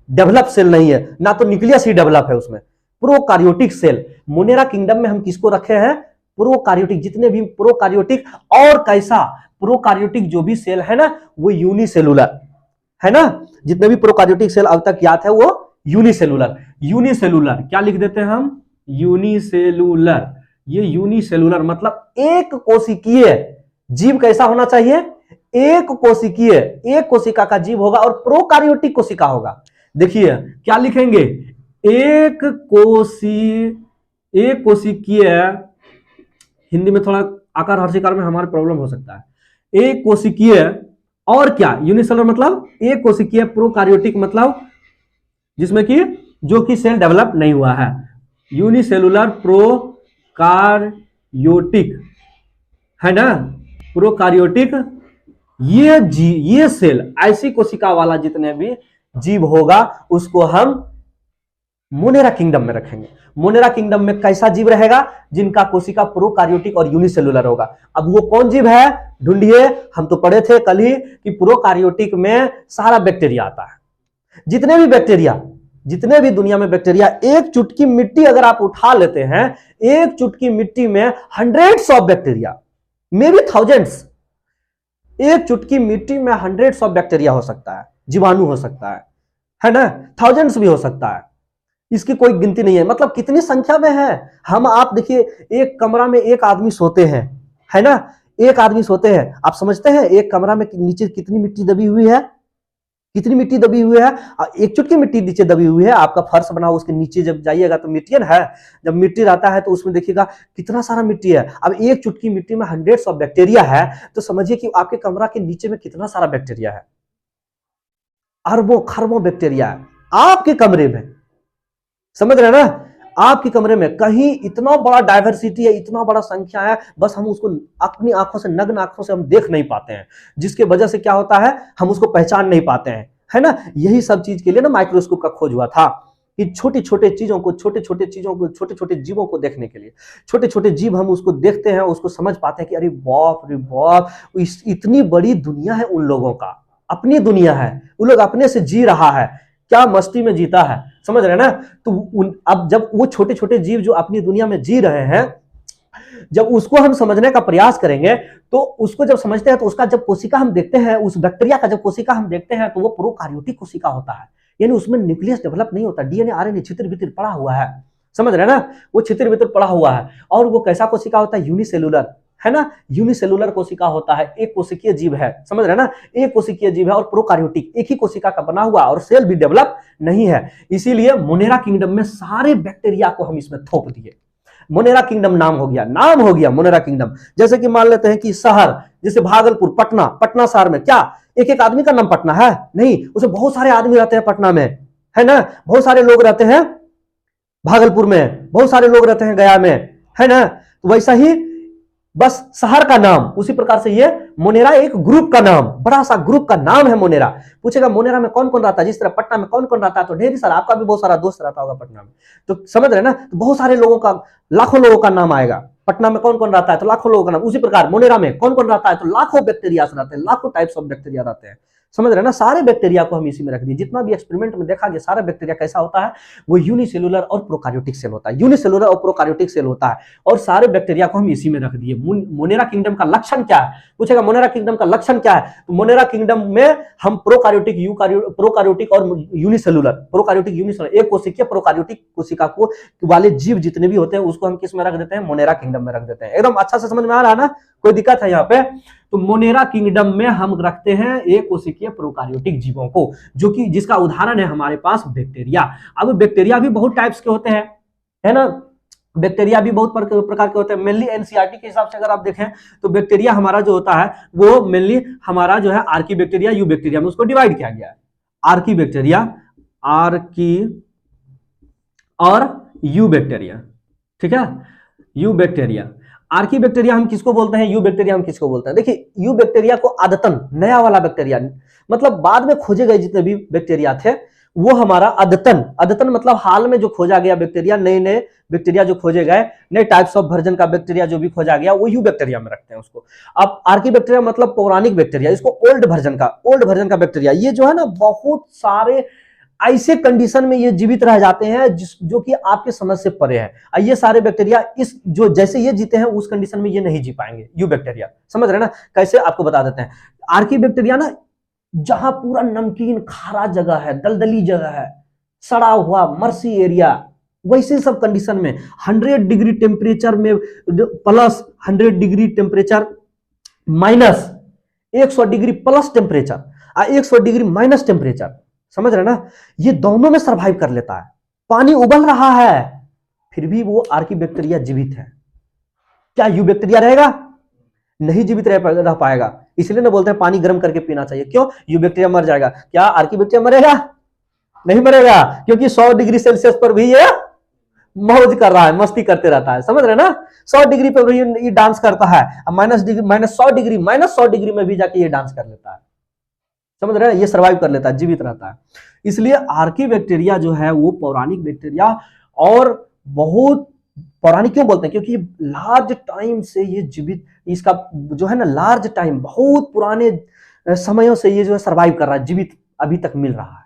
डेवलप सेल नहीं है, ना तो न्यूक्लियस ही डेवलप है उसमें, प्रोकार्योटिक सेल। मोनेरा किंगडम में हम किसको रखे हैं? प्रोकार्योटिक। जितने भी प्रोकार्योटिक, और कैसा प्रोकार्योटिक जो भी सेल है ना, वो यूनिसेलुलर है ना। जितने भी प्रोकार्योटिक सेल अब तक याद है वो यूनिसेलुलर। यूनिसेलुलर क्या लिख देते हैं हम? यूनिसेलुलर। ये यूनिसेलुलर मतलब एक कोशिकीय जीव कैसा होना चाहिए? एक कोशिकीय, एक कोशिका का जीव होगा और प्रोकार्योटिक कोशिका होगा। देखिए क्या लिखेंगे? एक कोशिकीय, हिंदी में थोड़ा आकार हर्षिकार में हमारे प्रॉब्लम हो सकता है। एक कोशिकीय और क्या? यूनिसेलुलर मतलब एक कोशिकीय, प्रोकार्योटिक मतलब जिसमें कि जो कि सेल डेवलप नहीं हुआ है। यूनिसेलुलर प्रोकार्योटिक है ना, प्रोकार्योटिक। ये सेल, ऐसी कोशिका वाला जितने भी जीव होगा उसको हम मोनेरा किंगडम में रखेंगे। मोनेरा किंगडम में कैसा जीव रहेगा? जिनका कोशिका प्रोकार्योटिक और यूनिसेलुलर होगा। अब वो कौन जीव है? ढूंढिए। हम तो पढ़े थे कल ही कि प्रोकार्योटिक में सारा बैक्टीरिया आता है। जितने भी दुनिया में बैक्टीरिया, एक चुटकी मिट्टी अगर आप उठा लेते हैं, एक चुटकी मिट्टी में hundreds of bacteria, may be thousands, एक चुटकी मिट्टी में हंड्रेड्स ऑफ बैक्टीरिया हो सकता है, जीवाणु हो सकता है ना, थाउजेंड्स भी हो सकता है, इसकी कोई गिनती नहीं है। मतलब कितनी संख्या में है। हम आप देखिए, एक कमरा में एक आदमी सोते हैं, है ना, एक आदमी सोते हैं, आप समझते हैं एक कमरा में नीचे कितनी मिट्टी दबी हुई है? कितनी मिट्टी दबी हुई है? एक चुटकी मिट्टी नीचे दबी हुई है। आपका फर्श बना, उसके नीचे जब जाइएगा तो मिट्टी है। जब मिट्टी रहता है तो उसमें देखिएगा कितना सारा मिट्टी है। अब एक चुटकी मिट्टी में हंड्रेड्स ऑफ बैक्टीरिया है, तो समझिए कि आपके कमरा के नीचे में कितना सारा बैक्टीरिया है। अरबों खरबों बैक्टीरिया है आपके कमरे में, समझ रहे हैं ना। आपके कमरे में कहीं इतना बड़ा डाइवर्सिटी है, इतना बड़ा संख्या है, बस हम उसको अपनी आंखों से, नग्न आंखों से हम देख नहीं पाते हैं, जिसके वजह से क्या होता है, हम उसको पहचान नहीं पाते हैं, है ना। यही सब चीज के लिए ना माइक्रोस्कोप का खोज हुआ था, कि छोटे छोटे चीजों को, छोटे छोटे जीवों को देखने के लिए, छोटे छोटे जीव हम उसको देखते हैं, उसको समझ पाते हैं कि अरे बाप रे बाप, इतनी बड़ी दुनिया है उन लोगों का, अपनी दुनिया है, वो लोग अपने से जी रहा है, क्या मस्ती में जीता है, समझ रहे हैं ना। तो अब जब वो छोटे छोटे जीव जो अपनी दुनिया में जी रहे हैं, जब उसको हम समझने का प्रयास करेंगे, तो उसको जब समझते हैं तो उसका जब कोशिका हम देखते हैं, उस बैक्टीरिया का जब कोशिका हम देखते हैं, तो वो प्रोकार्योटिक कोशिका होता है, यानी उसमें न्यूक्लियस डेवलप नहीं होता, डीएनए आरएनए छितिर बितिर पड़ा हुआ है, समझ रहे हैं ना, वो छितिर बितिर पड़ा हुआ है। और वो कैसा कोशिका होता है? यूनिसेलुलर, है ना, यूनिसेलुलर कोशिका होता है, एक कोशिकीय जीव है, समझ रहे हैं ना, एक कोशिकीय जीव है और प्रोकार्योटिक, एक ही कोशिका का बना हुआ, और सेल भी डेवलप नहीं है। इसीलिए मोनेरा किंगडम में सारे बैक्टीरिया को हम इसमें थोप दिए, मोनेरा किंगडम नाम हो गया मोनेरा किंगडम। जैसे कि मान लेते हैं कि शहर, जैसे भागलपुर, पटना शहर में क्या एक एक आदमी का नाम पटना है? नहीं, उसमें बहुत सारे आदमी रहते हैं पटना में, है ना, बहुत सारे लोग रहते हैं भागलपुर में, बहुत सारे लोग रहते हैं गया में, है ना। वैसा ही बस शहर का नाम। उसी प्रकार से ये मोनेरा एक ग्रुप का नाम, बड़ा सा ग्रुप का नाम है मोनेरा। पूछेगा मोनेरा में कौन कौन रहता है, जिस तरह पटना में कौन कौन रहता है, तो ढेर सारा, आपका भी बहुत सारा दोस्त रहता होगा पटना में, तो समझ रहे ना, तो बहुत सारे लोगों का, लाखों लोगों का नाम आएगा। पटना में कौन कौन रहता है तो लाखों लोगों का नाम। उसी प्रकार मोनेरा में कौन कौन रहता है तो लाखों बैक्टीरिया रहते हैं, लाखों टाइप्स ऑफ बैक्टीरिया रहते हैं। समझ रहे ना, सारे बैक्टीरिया को हम इसी में रख दिए। जितना भी एक्सपेरिमेंट में देखा गया सारा बैक्टीरिया कैसा होता है, वो यूनिसेलुलर और प्रोकार्योटिक सेल होता है, यूनिसेलुलर और प्रोकार्योटिक सेल होता है, और सारे बैक्टीरिया को हम इसी में रख दिए। मोनेरा किंगडम का लक्षण क्या है, पूछेगा मोनेरा किंगडम का लक्षण क्या है, तो मोनेरा किंगडम में हम प्रोकार्योटिक, प्रोकार्योटिक और यूनिसेलुलर, प्रोकार्योटिक यूनिसेलुलर, एक कोशिकीय प्रोकार्योटिक कोशिका को वाले जीव जितने भी होते हैं उसको हम किस में रख देते हैं, मोनेरा किंगडम में रख देते हैं। एकदम अच्छा से समझ में आ रहा है ना, कोई दिक्कत है यहाँ पे? तो मोनेरा किंगडम में हम रखते हैं एक कोशिकीय प्रोकार्योटिक जीवों को, जो कि जिसका उदाहरण है हमारे पास बैक्टीरिया। अब बैक्टीरिया भी बहुत टाइप्स के होते हैं, है ना, बैक्टीरिया भी बहुत प्रकार के होते हैं। मेनली एनसीईआरटी के हिसाब से अगर आप देखें तो बैक्टीरिया हमारा जो होता है वो मेनली हमारा जो है आर्की बैक्टीरिया, यू बैक्टीरिया में उसको डिवाइड किया गया है। आर्की बैक्टीरिया, आर्की और यू बैक्टीरिया, ठीक है, यू बैक्टीरिया। आर्की बैक्टीरिया हम किसको बोलते हैं, यू बैक्टीरिया हम किसको बोलते हैं? देखिए, यू बैक्टीरिया को आदतन, नया वाला बैक्टीरिया, मतलब बाद में खोजे गए जितने भी बैक्टीरिया थे वो हमारा अद्यतन, अद्यतन मतलब हाल में जो खोजा गया बैक्टीरिया, नए नए बैक्टीरिया जो खोजे गए, नए टाइप्स ऑफ वर्जन का बैक्टीरिया जो भी खोजा गया, वो यू बैक्टीरिया में रखते हैं उसको। अब आर्की बैक्टीरिया मतलब पौराणिक बैक्टीरिया, इसको ओल्ड वर्जन का बैक्टीरिया। ये जो है ना बहुत सारे ऐसे कंडीशन में ये जीवित रह जाते हैं जो कि आपके समझ से परे है। ये सारे बैक्टीरिया इस जो जैसे ये जीते हैं उस कंडीशन में ये नहीं जी पाएंगे, यू बैक्टीरिया। समझ रहे ना, कैसे आपको बता देते हैं। आर्की बैक्टीरिया ना जहां पूरा नमकीन खारा जगह है, दलदली जगह है, सड़ा हुआ मर्सी एरिया, वैसे सब कंडीशन में 100 डिग्री टेम्परेचर में plus 100 degree temperature minus 100 degree plus temperature, 100 degree minus temperature, समझ रहे ना, ये दोनों में सरवाइव कर लेता है। पानी उबल रहा है फिर भी वो आर्की बैक्टीरिया जीवित है। क्या यू बैक्टीरिया रहेगा? नहीं जीवित रह पाएगा। इसलिए ना बोलते हैं पानी गर्म करके पीना चाहिए। क्यों? यू बैक्टीरिया मर जाएगा। क्या आर्की बैक्टीरिया मरेगा? नहीं मरेगा, क्योंकि 100 डिग्री सेल्सियस पर भी ये मौज कर रहा है, मस्ती करते रहता है। समझ रहे ना, 100 डिग्री पर भी ये डांस करता है, माइनस 100 डिग्री में भी जाके ये डांस कर लेता है। समझ रहे हैं, ये सर्वाइव कर लेता है, जीवित रहता है। इसलिए आर्की बैक्टीरिया जो है वो पौराणिक बैक्टीरिया, और बहुत पौराणिक क्यों बोलते हैं, क्योंकि लार्ज टाइम से ये जीवित, इसका जो है ना लार्ज टाइम, बहुत पुराने समयों से ये जो है सर्वाइव कर रहा है, जीवित अभी तक मिल रहा है।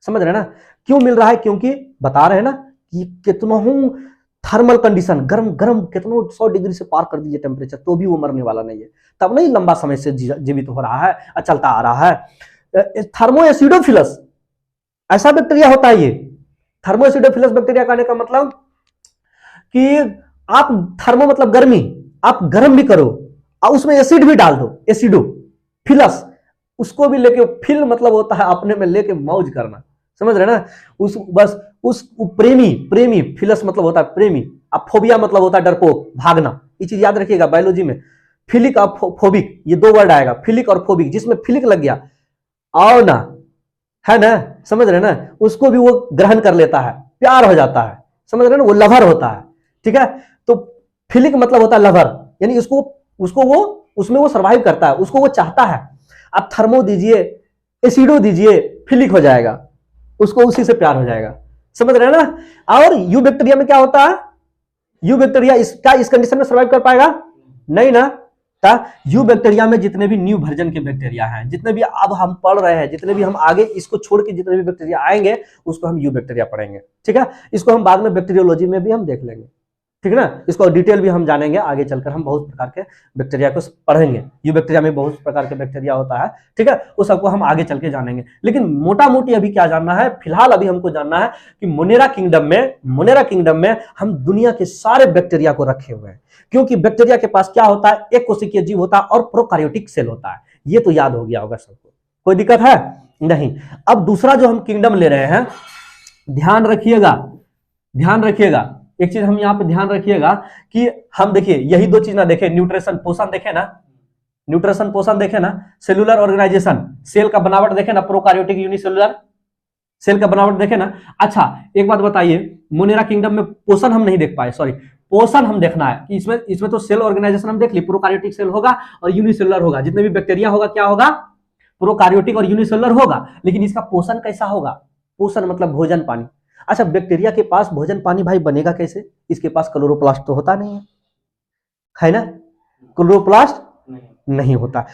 समझ रहे हैं ना, क्यों मिल रहा है? क्योंकि बता रहे हैं ना कि कितनों थर्मल कंडीशन, गर्म गर्म कितनों 100 डिग्री से पार कर दीजिए टेम्परेचर तो भी वो मरने वाला नहीं है। तब नहीं लंबा समय से जीवित हो रहा है, चलता आ रहा है। थर्मोएसिडोफिलस ऐसा बैक्टीरिया होता है ये। थर्मोएसिडोफिलस बैक्टीरिया कहने का मतलब कि आप थर्मो मतलब गर्मी, आप गर्म भी करो और उसमें एसिड भी डाल दो, एसिडोफिलस, उसको भी लेके, फिल मतलब होता है अपने में लेके मौज करना। समझ रहे ना, उस प्रेमी, फिलस मतलब होता है प्रेमी, अब फोबिया मतलब होता है डरपोक, भागना। ये चीज याद रखिएगा बायोलॉजी में, फिलिक और फोबिक, ये दो वर्ड आएगा, फिलिक और फोबिक। जिसमें फिलिक लग गया, आओ ना, है ना, समझ रहे ना, उसको भी वो ग्रहण कर लेता है, प्यार हो जाता है। समझ रहे ना, वो लवर होता है, ठीक है। तो फिलिक मतलब होता है लवर, यानी उसको वो उसमें वो सर्वाइव करता है, उसको वो चाहता है। आप थर्मो दीजिए, एसिडो दीजिए, फिलिक हो जाएगा, उसको उसी से प्यार हो जाएगा। समझ रहे हैं ना। और यू बैक्टीरिया में क्या होता है, यू बैक्टीरिया इस कंडीशन में सर्वाइव कर पाएगा नहीं ना। यू बैक्टीरिया में जितने भी न्यू वर्जन के बैक्टीरिया हैं, जितने भी अब हम पढ़ रहे हैं, जितने भी हम आगे इसको छोड़ के जितने भी बैक्टीरिया आएंगे उसको हम यू बैक्टीरिया पढ़ेंगे, ठीक है। इसको हम बाद में बैक्टीरियोलॉजी में भी हम देख लेंगे, ठीक है ना। इसको डिटेल भी हम जानेंगे आगे चलकर, हम बहुत प्रकार के बैक्टीरिया को पढ़ेंगे। यू बैक्टीरिया में बहुत प्रकार के बैक्टीरिया होता है, ठीक है, वो सबको हम आगे चल के जानेंगे। लेकिन मोटा मोटी अभी क्या जानना है, फिलहाल अभी हमको जानना है कि मोनेरा किंगडम में हम दुनिया के सारे बैक्टीरिया को रखे हुए हैं। क्योंकि बैक्टीरिया के पास क्या होता है, एक कोशिकीय जीव होता है और प्रोकार्योटिक सेल होता है। ये तो याद हो गया होगा सबको, कोई दिक्कत है नहीं। अब दूसरा जो हम किंगडम ले रहे हैं, ध्यान रखिएगा एक चीज हम यहाँ पे ध्यान रखिएगा कि हम देखिए यही दो चीज ना देखें, न्यूट्रिशन पोषण देखे ना, सेलुलर ऑर्गेनाइजेशन, सेल का बनावट देखे ना, प्रोकार्योटिक यूनिसेलुलर सेल का बनावट देखे ना। अच्छा एक बात बताइए, मोनेरा किंगडम में पोषण हम नहीं देख पाए, सॉरी, पोषण हम देखना है कि इसमें इसमें तो सेल ऑर्गेनाइजेशन हम देख ली, प्रोकार्योटिक सेल होगा और यूनिसेलुलर होगा, जितने भी बैक्टीरिया होगा क्या होगा, प्रोकार्योटिक और यूनिसेलुलर होगा, लेकिन इसका पोषण कैसा होगा, पोषण मतलब भोजन पानी। अच्छा, बैक्टीरिया के पास भोजन पानी भाई बनेगा कैसे, इसके पास क्लोरोप्लास्ट तो होता नहीं है ना, क्लोरोप्लास्ट नहीं होता।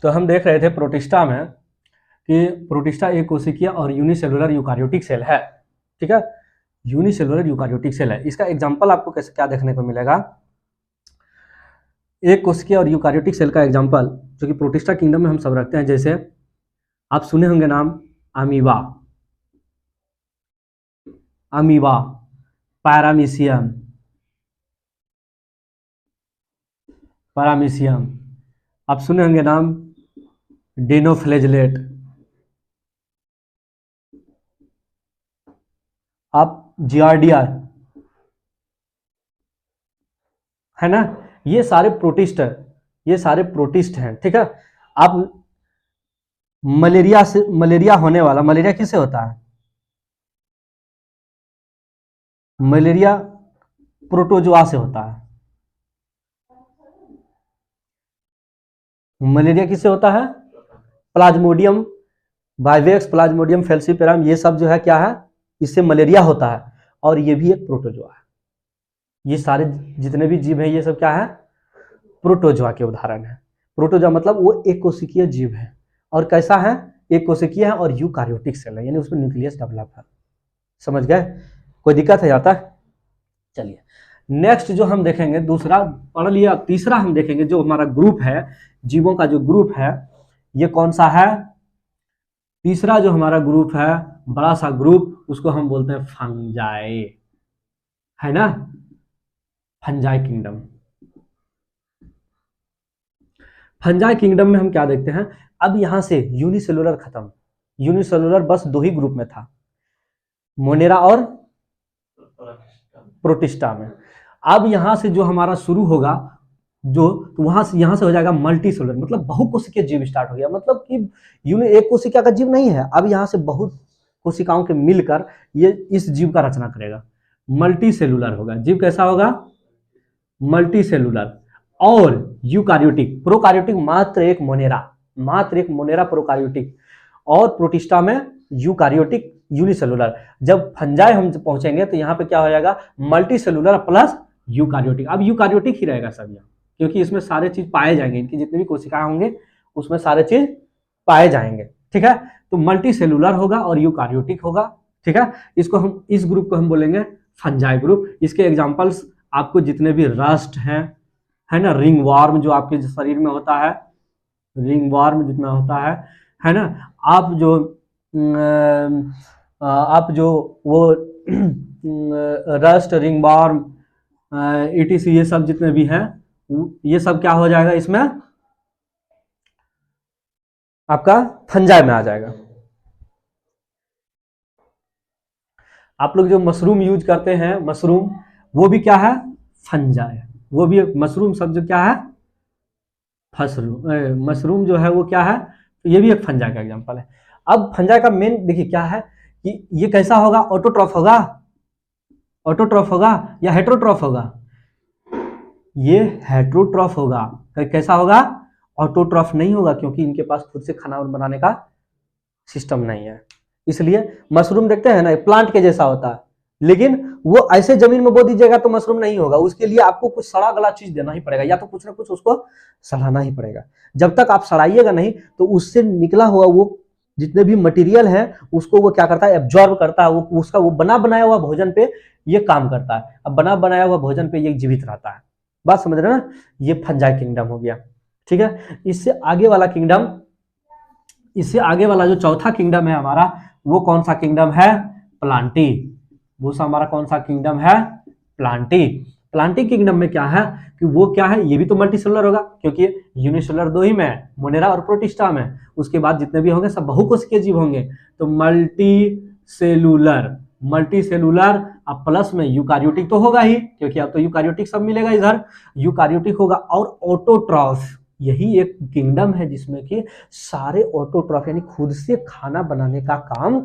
तो हम देख रहे थे प्रोटिस्टा में कि प्रोटिस्टा एक कोशिकीय और यूनिसेलुलर यूकारियोटिक सेल है, ठीक है, यूनिसेलुलर यूकारियोटिक सेल है। इसका एग्जांपल आपको कैसे क्या देखने को मिलेगा, एक कोशिकीय और यूकारियोटिक सेल का एग्जांपल जो कि प्रोटिस्टा किंगडम में हम सब रखते हैं, जैसे आप सुने होंगे नाम अमीबा, अमीबा, पैरामीशियम, पैरामीशियम, आप सुने होंगे नाम डिनोफ्लैजेलेट, आप जियार्डिया, है ना, ये सारे प्रोटिस्ट है, ये सारे प्रोटिस्ट हैं, ठीक है। आप मलेरिया से, मलेरिया होने वाला, मलेरिया किससे होता है, मलेरिया प्रोटोजोआ से होता है, मलेरिया किससे होता है, प्लाज्मोडियम वाइवेक्स, प्लाज्मोडियम फेल्सीपेरम, ये सब जो है क्या है, इससे मलेरिया होता है, और ये भी एक प्रोटोजोआ है। ये सारे जितने भी जीव हैं ये सब क्या है, प्रोटोजोआ के उदाहरण है। प्रोटोजोआ मतलब वो एक कोशिकीय जीव है, और कैसा है, एक कोशिकीय है और यूकारियोटिक सेल है, यानी उसमें न्यूक्लियस डेवलप है। समझ गए, कोई दिक्कत है यहाँ तक? चलिए नेक्स्ट जो हम देखेंगे, दूसरा पढ़ लिया, तीसरा हम देखेंगे जो हमारा ग्रुप है, जीवों का जो ग्रुप है ये कौन सा है, तीसरा जो हमारा ग्रुप है, बड़ा सा ग्रुप, उसको हम बोलते हैं फंजाई, है ना, फंजाई किंगडम। फंजाई किंगडम में हम क्या देखते हैं, अब यहां से यूनिसेलुलर खत्म, यूनिसेलुलर बस दो ही ग्रुप में था, मोनेरा और प्रोटिस्टा में। अब यहां से जो हमारा शुरू होगा, जो तो वहां से यहां से हो जाएगा मल्टी सेलुलर, मतलब बहुकोशिकीय जीव स्टार्ट हो गया, मतलब कि एक कोशिका का जीव नहीं है, अब यहां से बहुत कोशिकाओं के मिलकर ये इस जीव का रचना करेगा, मल्टी सेलुलर होगा जीव। कैसा होगा, मल्टी सेलुलर। और यूकारियोटिक, प्रोकारियोटिक मात्र एक मोनेरा, मात्र एक मोनेरा प्रोकारियोटिक, और प्रोटिस्टा में यूकारियोटिक यूनिसेलुलर। जब फंजाई हम पहुंचेंगे तो यहाँ पे क्या हो जाएगा, मल्टी सेलुलर प्लस यूकारियोटिक। अब यूकारियोटिक ही रहेगा सब यहाँ, क्योंकि इसमें सारे चीज पाए जाएंगे, इनकी जितनी भी कोशिकाएं होंगे उसमें सारे चीज पाए जाएंगे, ठीक है। तो मल्टी सेलुलर होगा और यूकारियोटिक होगा, ठीक है। इसको हम, इस ग्रुप को हम बोलेंगे फंजाई ग्रुप। इसके एग्जांपल्स आपको जितने भी रस्ट हैं, है ना, रिंग वार्म जो आपके शरीर में होता है, रिंग वार्म जितना होता है ना, आप जो वो रस्ट, रिंग वार्म, ETC, ये सब जितने भी हैं, ये सब क्या हो जाएगा, इसमें आपका फंजाई में आ जाएगा। आप लोग जो मशरूम यूज करते हैं, मशरूम, वो भी क्या है, फंजाई, वो भी मशरूम शब्द क्या है, फसरूम, मशरूम जो है वो क्या है, तो ये भी एक फंजाई का एग्जांपल है। अब फंजाई का मेन देखिए क्या है कि ये कैसा होगा, ऑटोट्रॉफ होगा, ऑटोट्रॉफ होगा या हेट्रोट्रॉफ होगा, ये हेट्रोट्रॉफ होगा। कैसा होगा, ऑटोट्रॉफ नहीं होगा, क्योंकि इनके पास खुद से खाना बनाने का सिस्टम नहीं है। इसलिए मशरूम देखते हैं ना, प्लांट के जैसा होता है, लेकिन वो ऐसे जमीन में बो दीजिएगा तो मशरूम नहीं होगा, उसके लिए आपको कुछ सड़ा गला चीज देना ही पड़ेगा, या तो कुछ ना कुछ उसको सड़ाना ही पड़ेगा। जब तक आप सड़ाइएगा नहीं तो उससे निकला हुआ वो जितने भी मटेरियल है उसको वो क्या करता है, एब्जॉर्ब करता है, वो उसका वो बना बनाया हुआ भोजन पे ये काम करता है। अब बना बनाया हुआ भोजन पे ये जीवित रहता है। बात समझ रहे ना, ये फंजाई किंगडम हो गया, ठीक है। इससे आगे वाला किंगडम, इससे आगे वाला जो चौथा किंगडम है हमारा, वो कौन सा किंगडम है, प्लांटी। वो हमारा कौन सा किंगडम है, प्लांटी। प्लांटी किंगडम में क्या है कि वो क्या है, ये भी तो मल्टी सेलुलर होगा, क्योंकि यूनिसेलुलर दो ही में है, मोनेरा और प्रोटिस्टा में। उसके बाद जितने भी होंगे सब बहुकोशिकीय जीव होंगे, तो मल्टी सेलुलर, मल्टी सेलुलर। अब प्लस में यूकारियोटिक तो होगा ही, क्योंकि अब तो यूकारियोटिक सब मिलेगा इधर, यूकारियोटिक होगा। और ऑटोट्रॉफ, यही एक किंगडम है जिसमें कि सारे ऑटोट्रॉफ यानी खुद से खाना बनाने का काम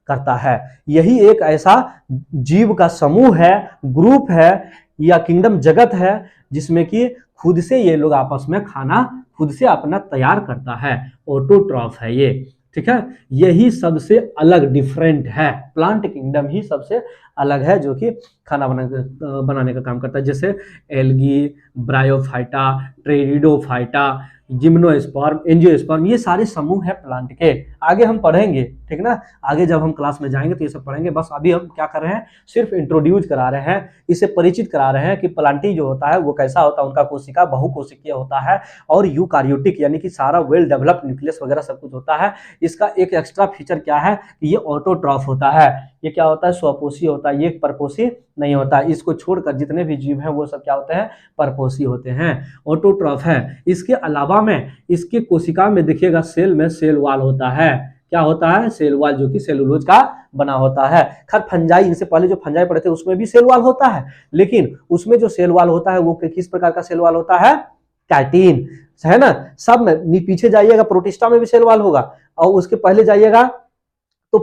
करता है। यही एक ऐसा जीव का समूह है, ग्रुप है या किंगडम जगत है जिसमें कि खुद से ये लोग आपस में खाना खुद से अपना तैयार करता है, ऑटोट्रॉफ है ये, ठीक है। यही सबसे अलग डिफरेंट है, प्लांट किंगडम ही सबसे अलग है जो कि खाना बनाने का काम करता है, जैसे algae, bryophyta, pteridophyta, gymnosperm, angiosperm, ये सारे समूह है प्लांट के। आगे हम पढ़ेंगे, ठीक ना, आगे जब हम क्लास में जाएंगे तो ये सब पढ़ेंगे। बस अभी हम क्या कर रहे हैं, सिर्फ इंट्रोड्यूस करा रहे हैं, इसे परिचित करा रहे हैं कि प्लांटी जो होता है वो कैसा होता है, उनका कोशिका बहुकोशिकीय होता है और यूकार्योटिक यानी कि सारा वेल डेवलप्ड न्यूक्लियस वगैरह सब कुछ होता है। इसका एक एक्स्ट्रा फीचर क्या है कि ये ऑटोट्रॉफ होता है। ये क्या होता है, स्वपोषी होता है, ये परपोषी नहीं होता। इसको छोड़कर जितने भी जीव हैं वो सब क्या होते हैं, परपोषी होते हैं, ऑटोट्रॉफ है। इसके अलावा में इसके कोशिका में देखिएगा सेल में सेल वॉल होता है। क्या होता है, सेल वॉल, जो कि सेलुलोज का बना होता है। खैर फंजाई, इनसे पहले जो फंजाई पढ़े थे उसमें भी सेल वॉल होता है, लेकिन उसमें जो सेल वॉल होता है वो किस प्रकार का सेल वॉल होता है, कैटिन, है ना। सब में पीछे जाइएगा प्रोटिस्टा में भी सेल वॉल होगा, और उसके पहले जाइएगा तो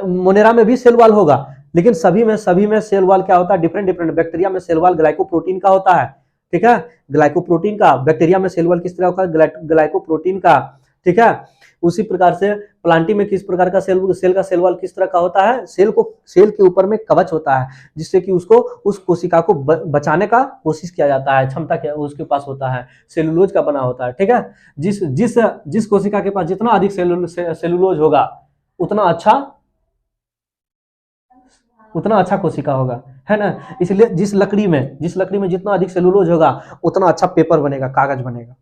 मोनेरा में भी सेल वॉल होगा, लेकिन सभी में सेल वॉल क्या होता है, डिफरेंट डिफरेंट। बैक्टीरिया में सेल वॉल ग्लाइकोप्रोटीन का होता है, ठीक है, ग्लाइकोप्रोटीन का। बैक्टीरिया में सेल वॉल किस तरह होता है, ग्लाइकोप्रोटीन का, ठीक है। उसी प्रकार से प्लांटी में किस प्रकार का सेल का सेल वॉल किस तरह का होता है, सेल के ऊपर में कवच होता है, जिससे कि उसको उस कोशिका को बचाने का कोशिश किया जाता है, क्षमता क्या उसके पास होता है, सेलुलोज का बना होता है, ठीक है। जिस कोशिका के पास जितना अधिक सेलुलोज होगा उतना अच्छा कोशिका होगा, है ना। इसलिए जिस लकड़ी में जितना अधिक सेलुलोज होगा उतना अच्छा पेपर बनेगा, कागज बनेगा।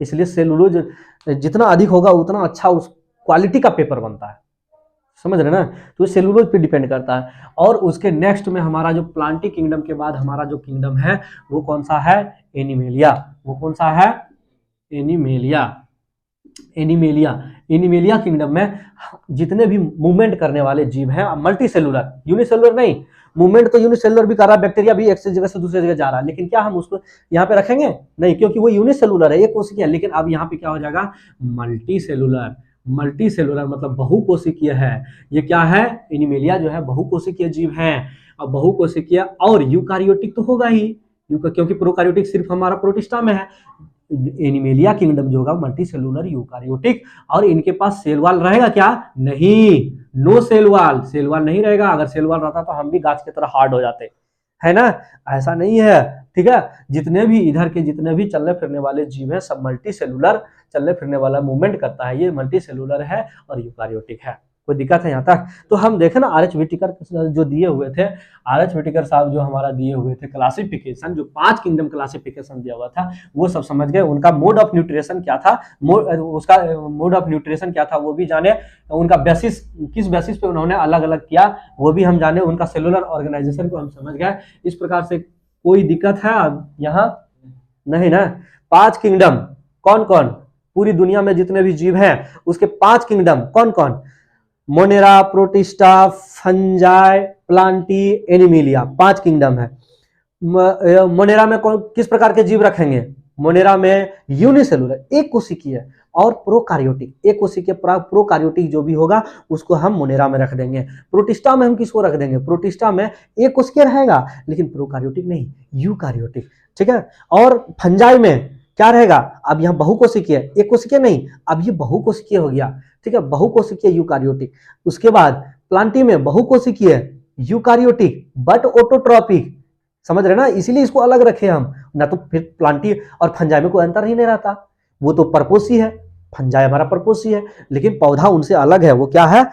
इसलिए सेलुलोज जितना अधिक होगा उतना अच्छा उस क्वालिटी का पेपर बनता है, समझ रहे ना। तो सेलुलोज पे डिपेंड करता है। और उसके नेक्स्ट में हमारा जो प्लांटी किंगडम के बाद हमारा जो किंगडम है वो कौन सा है, एनिमेलिया। वो कौन सा है, एनिमेलिया किंगडम में जितने भी मूवमेंट करने वाले जीव हैं, मल्टी सेलुलर, यूनिसेलुलर नहीं, मूवमेंट तो यूनिसेलुलर भी कर रहा है, बैक्टीरिया भी एक जगह से दूसरे जगह जा रहा है, लेकिन क्या हम उसको यहाँ पे रखेंगे, नहीं, क्योंकि वो यूनिसेलुलर है, एक कोशिकीय। लेकिन अब यहाँ पे क्या हो जाएगा, मल्टी सेलुलर मतलब बहुकोशिकीय है। ये क्या है, एनिमेलिया जो है बहुकोशिकीय जीव है, और बहुकोशिकीय और यूकारियोटिक तो होगा ही, क्योंकि प्रोकारियोटिक सिर्फ हमारा प्रोटिस्टा में है। एनिमेलिया किंगडम जो होगा मल्टी सेलुलर यूकारियोटिक, और इनके पास सेल वॉल रहेगा क्या, नहीं, नो सेल वॉल नहीं रहेगा। अगर सेल वॉल रहता तो हम भी गाछ की तरह हार्ड हो जाते, है ना, ऐसा नहीं है, ठीक है। जितने भी इधर के जितने भी चलने फिरने वाले जीव हैं सब मल्टी सेलुलर, चलने फिरने वाला मूवमेंट करता है, ये मल्टी सेलुलर है और यूकारियोटिक है। कोई दिक्कत है यहाँ तक। तो हम देखें ना, आर एच व्हिटेकर जो दिए हुए थे, आर एच व्हिटेकर साहब जो हमारा दिए हुए थे क्लासिफिकेशन, जो 5 किंगडम क्लासिफिकेशन दिया हुआ था वो सब समझ गए। उनका मोड ऑफ न्यूट्रिशन क्या था, उसका मोड ऑफ न्यूट्रिशन क्या था वो भी जाने, उनका बेसिस किस बेसिस पे उन्होंने अलग अलग किया वो भी हम जाने, उनका सेलुलर ऑर्गेनाइजेशन को हम समझ गए। इस प्रकार से कोई दिक्कत है यहाँ नहीं ना। 5 किंगडम कौन कौन, पूरी दुनिया में जितने भी जीव हैं उसके 5 किंगडम कौन कौन, Monera, protista, fungi, Plantae, animalia, 5 kingdom है। मोनेरा में कौन किस प्रकार के जीव रखेंगे, मोनेरा में यूनिसेलुलर एक कोशिकीय और प्रोकारियोटिक एक कोशिकीय, प्रोकारियोटिक जो भी होगा उसको हम मोनेरा में रख देंगे। प्रोटिस्टा में हम किसको रख देंगे, प्रोटिस्टा में एक कोशिकीय रहेगा लेकिन प्रोकारियोटिक नहीं, यूकारियोटिक, ठीक है। और फंजाई में क्या रहेगा, अब यहाँ बहुकोशिकीय, एक कोशिकीय नहीं, अब ये बहुकोशिकीय हो गया, ठीक है, बहुकोशिकीय यूकारियोटिक। उसके बाद प्लांटी में बहुकोशिकीय यूकारियोटिक बट ऑटोट्रॉपिक, समझ रहे ना, इसीलिए इसको अलग रखे हम, ना तो फिर प्लांटी और फंजाई में कोई अंतर ही नहीं रहता। वो तो परपोषी है, फंजाई हमारा परपोषी है, लेकिन पौधा उनसे अलग है, वो क्या है,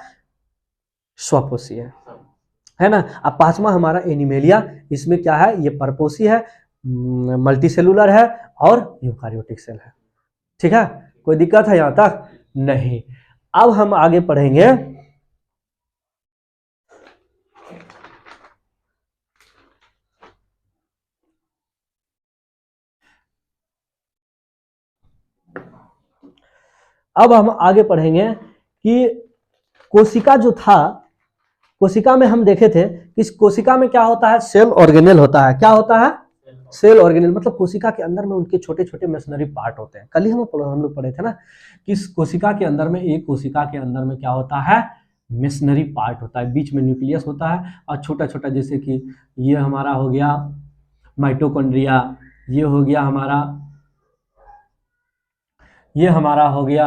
स्वपोषी है ना। अब 5वां हमारा एनिमेलिया, इसमें क्या है, ये परपोषी है, मल्टीसेलुलर है और यूकारियोटिक सेल है, ठीक है। कोई दिक्कत है यहां तक, नहीं। अब हम आगे पढ़ेंगे कि कोशिका जो था, कोशिका में हम देखे थे कि कोशिका में क्या होता है, सेल ऑर्गेनेल होता है। क्या होता है, सेल ऑर्गेनेल, मतलब कोशिका के अंदर में उनके छोटे छोटे मशीनरी पार्ट होते हैं। कल ही हम लोग पढ़े थे ना कि कोशिका के अंदर में, एक कोशिका के अंदर में क्या होता है, मशीनरी पार्ट होता है, बीच में न्यूक्लियस होता है और छोटा छोटा, जैसे कि ये हमारा हो गया माइटोकॉन्ड्रिया, ये हो गया हमारा, ये हमारा हो गया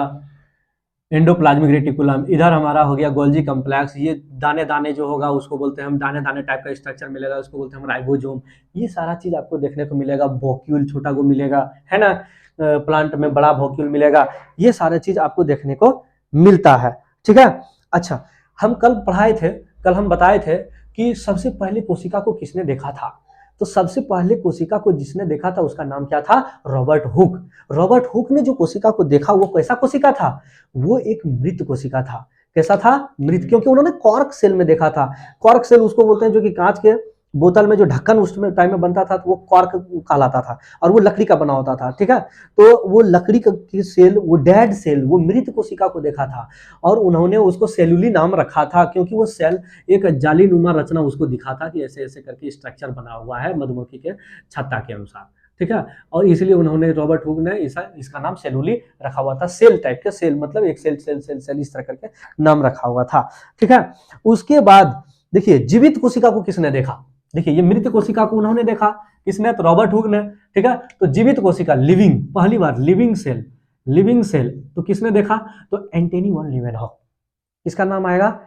एंडोप्लाज्मिक रेटिकुलम, इधर हमारा हो गया गोल्जी कॉम्प्लेक्स, ये दाने दाने जो होगा उसको बोलते हैं हम, दाने दाने टाइप का स्ट्रक्चर मिलेगा उसको बोलते हैं हम राइबोसोम। ये सारा चीज आपको देखने को मिलेगा। वोक्यूल छोटा को मिलेगा, है ना, प्लांट में बड़ा वोक्यूल मिलेगा। ये सारा चीज आपको देखने को मिलता है, ठीक है। अच्छा, हम कल पढ़ाए थे, कल हम बताए थे कि सबसे पहले कोशिका को किसने देखा था। तो सबसे पहले कोशिका को जिसने देखा था उसका नाम क्या था, रॉबर्ट हुक। रॉबर्ट हुक ने जो कोशिका को देखा वो कैसा कोशिका था, वो एक मृत कोशिका था। कैसा था, मृत, क्योंकि उन्होंने कॉर्क सेल में देखा था। कॉर्क सेल उसको बोलते हैं जो कि कांच के बोतल में जो ढक्कन उस टाइम में बनता था तो वो कॉर्क कहलाता था, और वो लकड़ी का बना होता था, ठीक है। तो वो लकड़ी की सेल, वो डेड सेल, वो मृत कोशिका को देखा था, और उन्होंने उसको सेलुली नाम रखा था, क्योंकि वो सेल एक जालीनुमा रचना उसको दिखा था कि ऐसे ऐसे करके स्ट्रक्चर बना हुआ है मधुमक्खी के छत्ता के अनुसार, ठीक है। और इसलिए उन्होंने, रॉबर्ट हुक ने इसका नाम सेलुली रखा हुआ था। सेल टाइप के, सेल मतलब एक सेल सेल सेल सेल इस तरह करके नाम रखा हुआ था, ठीक है। उसके बाद देखिए जीवित कोशिका को किसने देखा, देखिए ये मृत कोशिका को उन्होंने देखा, किसने, तो रॉबर्ट हुक ने, ठीक है। तो जीवित कोशिका, लिविंग, पहली बार लिविंग सेल, लिविंग सेल तो किसने देखा, तो एंटनी वॉन लीवेनहॉक, इसका नाम आएगा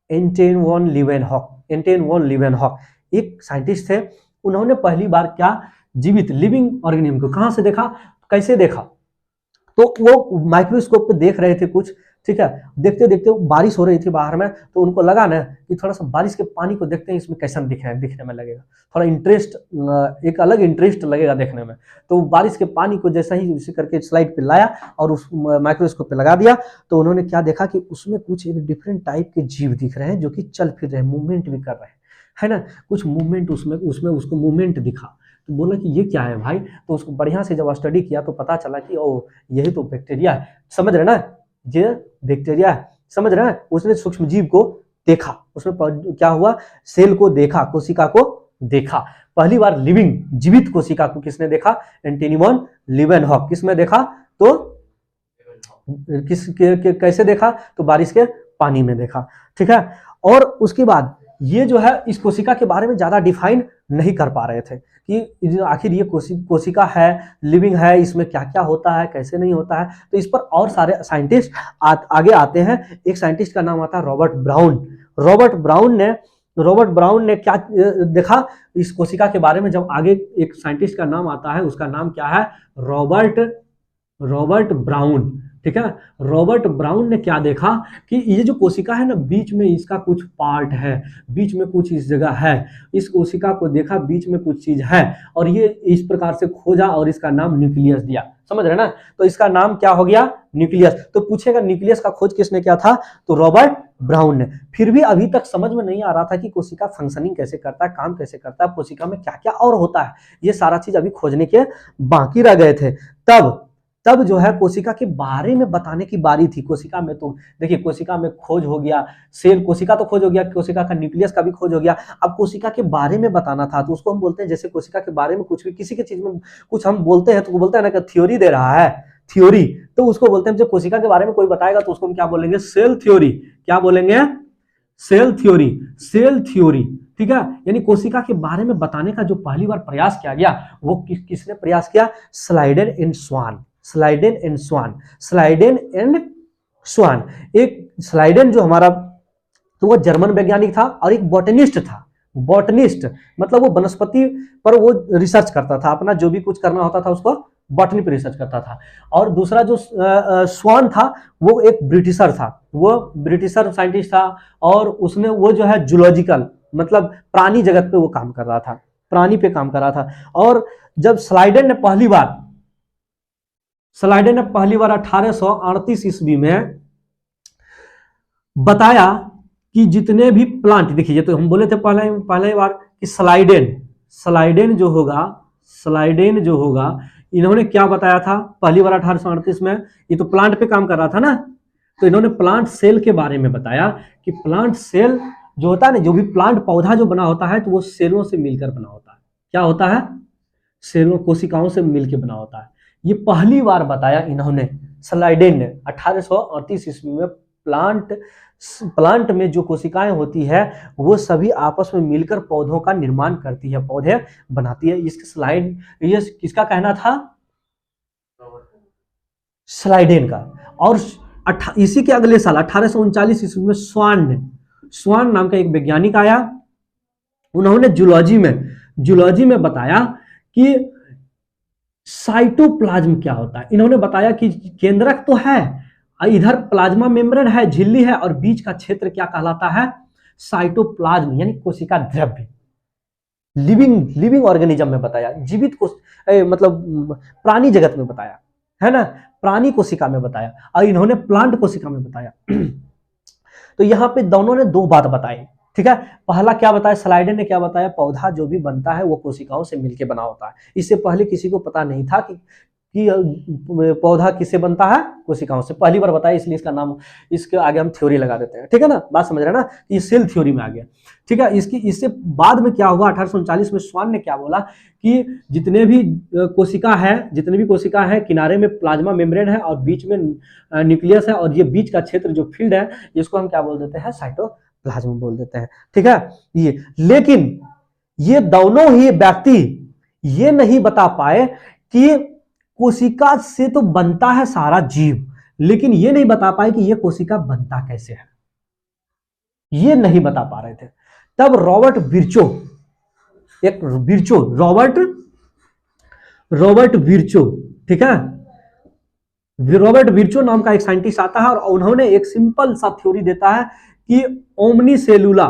Antony van Leeuwenhoek. Antony van Leeuwenhoek एक साइंटिस्ट थे, उन्होंने पहली बार क्या, जीवित लिविंग ऑर्गेनिज्म को कहां से देखा, कैसे देखा, तो वो माइक्रोस्कोप पे देख रहे थे कुछ, ठीक है। देखते देखते बारिश हो रही थी बाहर में, तो उनको लगा ना कि थोड़ा सा बारिश के पानी को देखते हैं इसमें कैसा दिखने में लगेगा, थोड़ा इंटरेस्ट, एक अलग इंटरेस्ट लगेगा देखने में। तो बारिश के पानी को जैसा ही इसी करके स्लाइड पे लाया और उस माइक्रोस्कोप पे लगा दिया, तो उन्होंने क्या देखा कि उसमें कुछ एक डिफरेंट टाइप के जीव दिख रहे हैं जो कि चल फिर रहे हैं, मूवमेंट भी कर रहे हैं, है ना, कुछ मूवमेंट उसमें उसमें उसको मूवमेंट दिखा। तो बोला कि ये क्या है भाई, तो उसको बढ़िया से जब स्टडी किया तो पता चला कि ओ यही तो बैक्टीरिया है, समझ रहे ना, ये बैक्टीरिया है, समझ रहे हैं। उसने सूक्ष्म जीव को देखा, उसमें क्या हुआ, सेल को देखा, कोशिका को देखा। पहली बार लिविंग जीवित कोशिका को किसने देखा, एंटनी वॉन लीवेनहॉक। किसमें देखा, तो कैसे देखा, तो बारिश के पानी में देखा, ठीक है। और उसके बाद ये जो है इस कोशिका के बारे में ज्यादा डिफाइन नहीं कर पा रहे थे कि आखिर ये कोशिका है, लिविंग है, इसमें क्या क्या होता है, कैसे नहीं होता है। तो इस पर और सारे साइंटिस्ट आगे आते हैं। एक साइंटिस्ट का नाम आता है रॉबर्ट ब्राउन। रॉबर्ट ब्राउन ने क्या देखा इस कोशिका के बारे में, जब आगे एक साइंटिस्ट का नाम आता है, उसका नाम क्या है, रॉबर्ट ब्राउन, ठीक है। रॉबर्ट ब्राउन ने क्या देखा कि ये जो कोशिका है ना, बीच में इसका कुछ पार्ट है, बीच में कुछ इस जगह है, इस कोशिका को देखा, बीच में कुछ चीज है, और ये इस प्रकार से खोजा और इसका नाम न्यूक्लियस दिया, समझ रहे ना। तो इसका नाम क्या हो गया, न्यूक्लियस। तो पूछेगा न्यूक्लियस का खोज किसने किया था, तो रॉबर्ट ब्राउन ने। फिर भी अभी तक समझ में नहीं आ रहा था कि कोशिका फंक्शनिंग कैसे करता है, काम कैसे करता है, कोशिका में क्या क्या और होता है, ये सारा चीज अभी खोजने के बाकी रह गए थे। तब जो है कोशिका के बारे में बताने की बारी थी। कोशिका में तो देखिए, कोशिका में खोज हो गया, सेल कोशिका तो खोज हो गया, कोशिका का न्यूक्लियस का भी खोज हो गया। अब कोशिका के बारे में बताना था, तो उसको हम बोलते हैं, जैसे कोशिका के बारे में कुछ भी, किसी के चीज में कुछ हम बोलते हैं तो वो बोलते हैं ना कि थ्योरी दे रहा है, थ्योरी, तो उसको बोलते हैं, जब कोशिका के बारे में कोई बताएगा तो उसको हम क्या बोलेंगे, सेल थ्योरी। क्या बोलेंगे, सेल थ्योरी, सेल थ्योरी, ठीक है। यानी कोशिका के बारे में बताने का जो पहली बार प्रयास किया गया, वो किसने प्रयास किया, Schleiden and Schwann. Schleiden and Schwann, Schleiden and Schwann. एक स्लाइडेन जो हमारा, तो वो जर्मन वैज्ञानिक था और एक बॉटनिस्ट था। बॉटनिस्ट मतलब वो वनस्पति पर वो रिसर्च करता था, अपना जो भी कुछ करना होता था उसको बॉटनी पर रिसर्च करता था। और दूसरा जो स्वान था, वो एक ब्रिटिशर था, वो ब्रिटिशर साइंटिस्ट था, और उसने वो जो है जूलॉजिकल मतलब प्राणी जगत पे वो काम कर रहा था, प्राणी पे काम कर रहा था। और जब स्लाइडेन ने पहली बार 1838 ईस्वी में बताया कि जितने भी प्लांट, देखिए तो हम बोले थे पहले बार कि स्लाइडेन जो होगा, इन्होंने क्या बताया था पहली बार 1838 में, ये तो प्लांट पे काम कर रहा था ना, तो इन्होंने प्लांट सेल के बारे में बताया कि प्लांट सेल जो होता है ना, जो भी प्लांट पौधा जो बना होता है तो वो सेलों से मिलकर बना होता है। क्या होता है, सेलों, कोशिकाओं से मिलकर बना होता है। ये पहली बार बताया इन्होंने, स्लाइडेन ने 1838 ईस्वी में। प्लांट में जो कोशिकाएं होती है वो सभी आपस में मिलकर पौधों का निर्माण करती है, पौधे बनाती है। इसके स्लाइड, ये किसका कहना था, स्लाइडेन का। और इसी के अगले साल 1839 ईस्वी में स्वान नाम का एक वैज्ञानिक आया। उन्होंने जूलॉजी में बताया कि साइटोप्लाज्म क्या होता है। इन्होंने बताया कि केंद्रक तो है, इधर प्लाज्मा मेम्ब्रेन है, झिल्ली है, और बीच का क्षेत्र क्या कहलाता है, साइटोप्लाज्म यानी कोशिका द्रव्य। लिविंग ऑर्गेनिज्म में बताया, जीवित मतलब प्राणी जगत में बताया, है ना, प्राणी कोशिका में बताया, और इन्होंने प्लांट कोशिका में बताया। तो यहाँ पे दोनों ने दो बात बताई, ठीक है। पहला क्या बताया, स्लाइडर ने क्या बताया, पौधा जो भी बनता है वो कोशिकाओं से मिलकर बना होता है। इससे पहले किसी को पता नहीं था कि पौधा किससे बनता है, कोशिकाओं से। पहली बार बताया, इसलिए इसका नाम, इसके आगे हम थ्योरी लगा देते हैं, ठीक है ना, बात समझ रहे हैं ना, ये सेल थ्योरी में आ गया, ठीक है। इससे बाद में क्या हुआ, 1839 में स्वान ने क्या बोला कि जितने भी कोशिका है, किनारे में प्लाज्मा मेम्ब्रेन है और बीच में न्यूक्लियस है, और ये बीच का क्षेत्र जो फील्ड है, इसको हम क्या बोल देते हैं, साइटोप्लाज्म बोल देते हैं, ठीक है। ये लेकिन ये दोनों ही व्यक्ति ये नहीं बता पाए कि कोशिका से तो बनता है सारा जीव, लेकिन ये नहीं बता पाए कि ये कोशिका बनता कैसे है, ये नहीं बता पा रहे थे। तब रॉबर्ट विर्चो, ठीक है, रॉबर्ट विर्चो नाम का एक साइंटिस्ट आता है, और उन्होंने एक सिंपल सा थ्योरी देता है कि ओमनी सेलुली,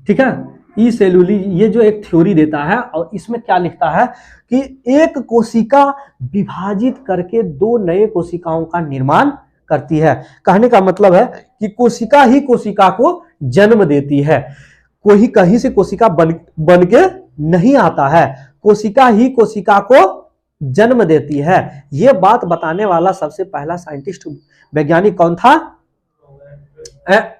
ठीक है, ई सेलुली, ये जो एक थ्योरी देता है, और इसमें क्या लिखता है कि एक कोशिका विभाजित करके दो नए कोशिकाओं का निर्माण करती है। कहने का मतलब है कि कोशिका ही कोशिका को जन्म देती है, कोई कहीं से कोशिका बन के नहीं आता है, कोशिका ही कोशिका को जन्म देती है। यह बात बताने वाला सबसे पहला साइंटिस्ट वैज्ञानिक कौन था,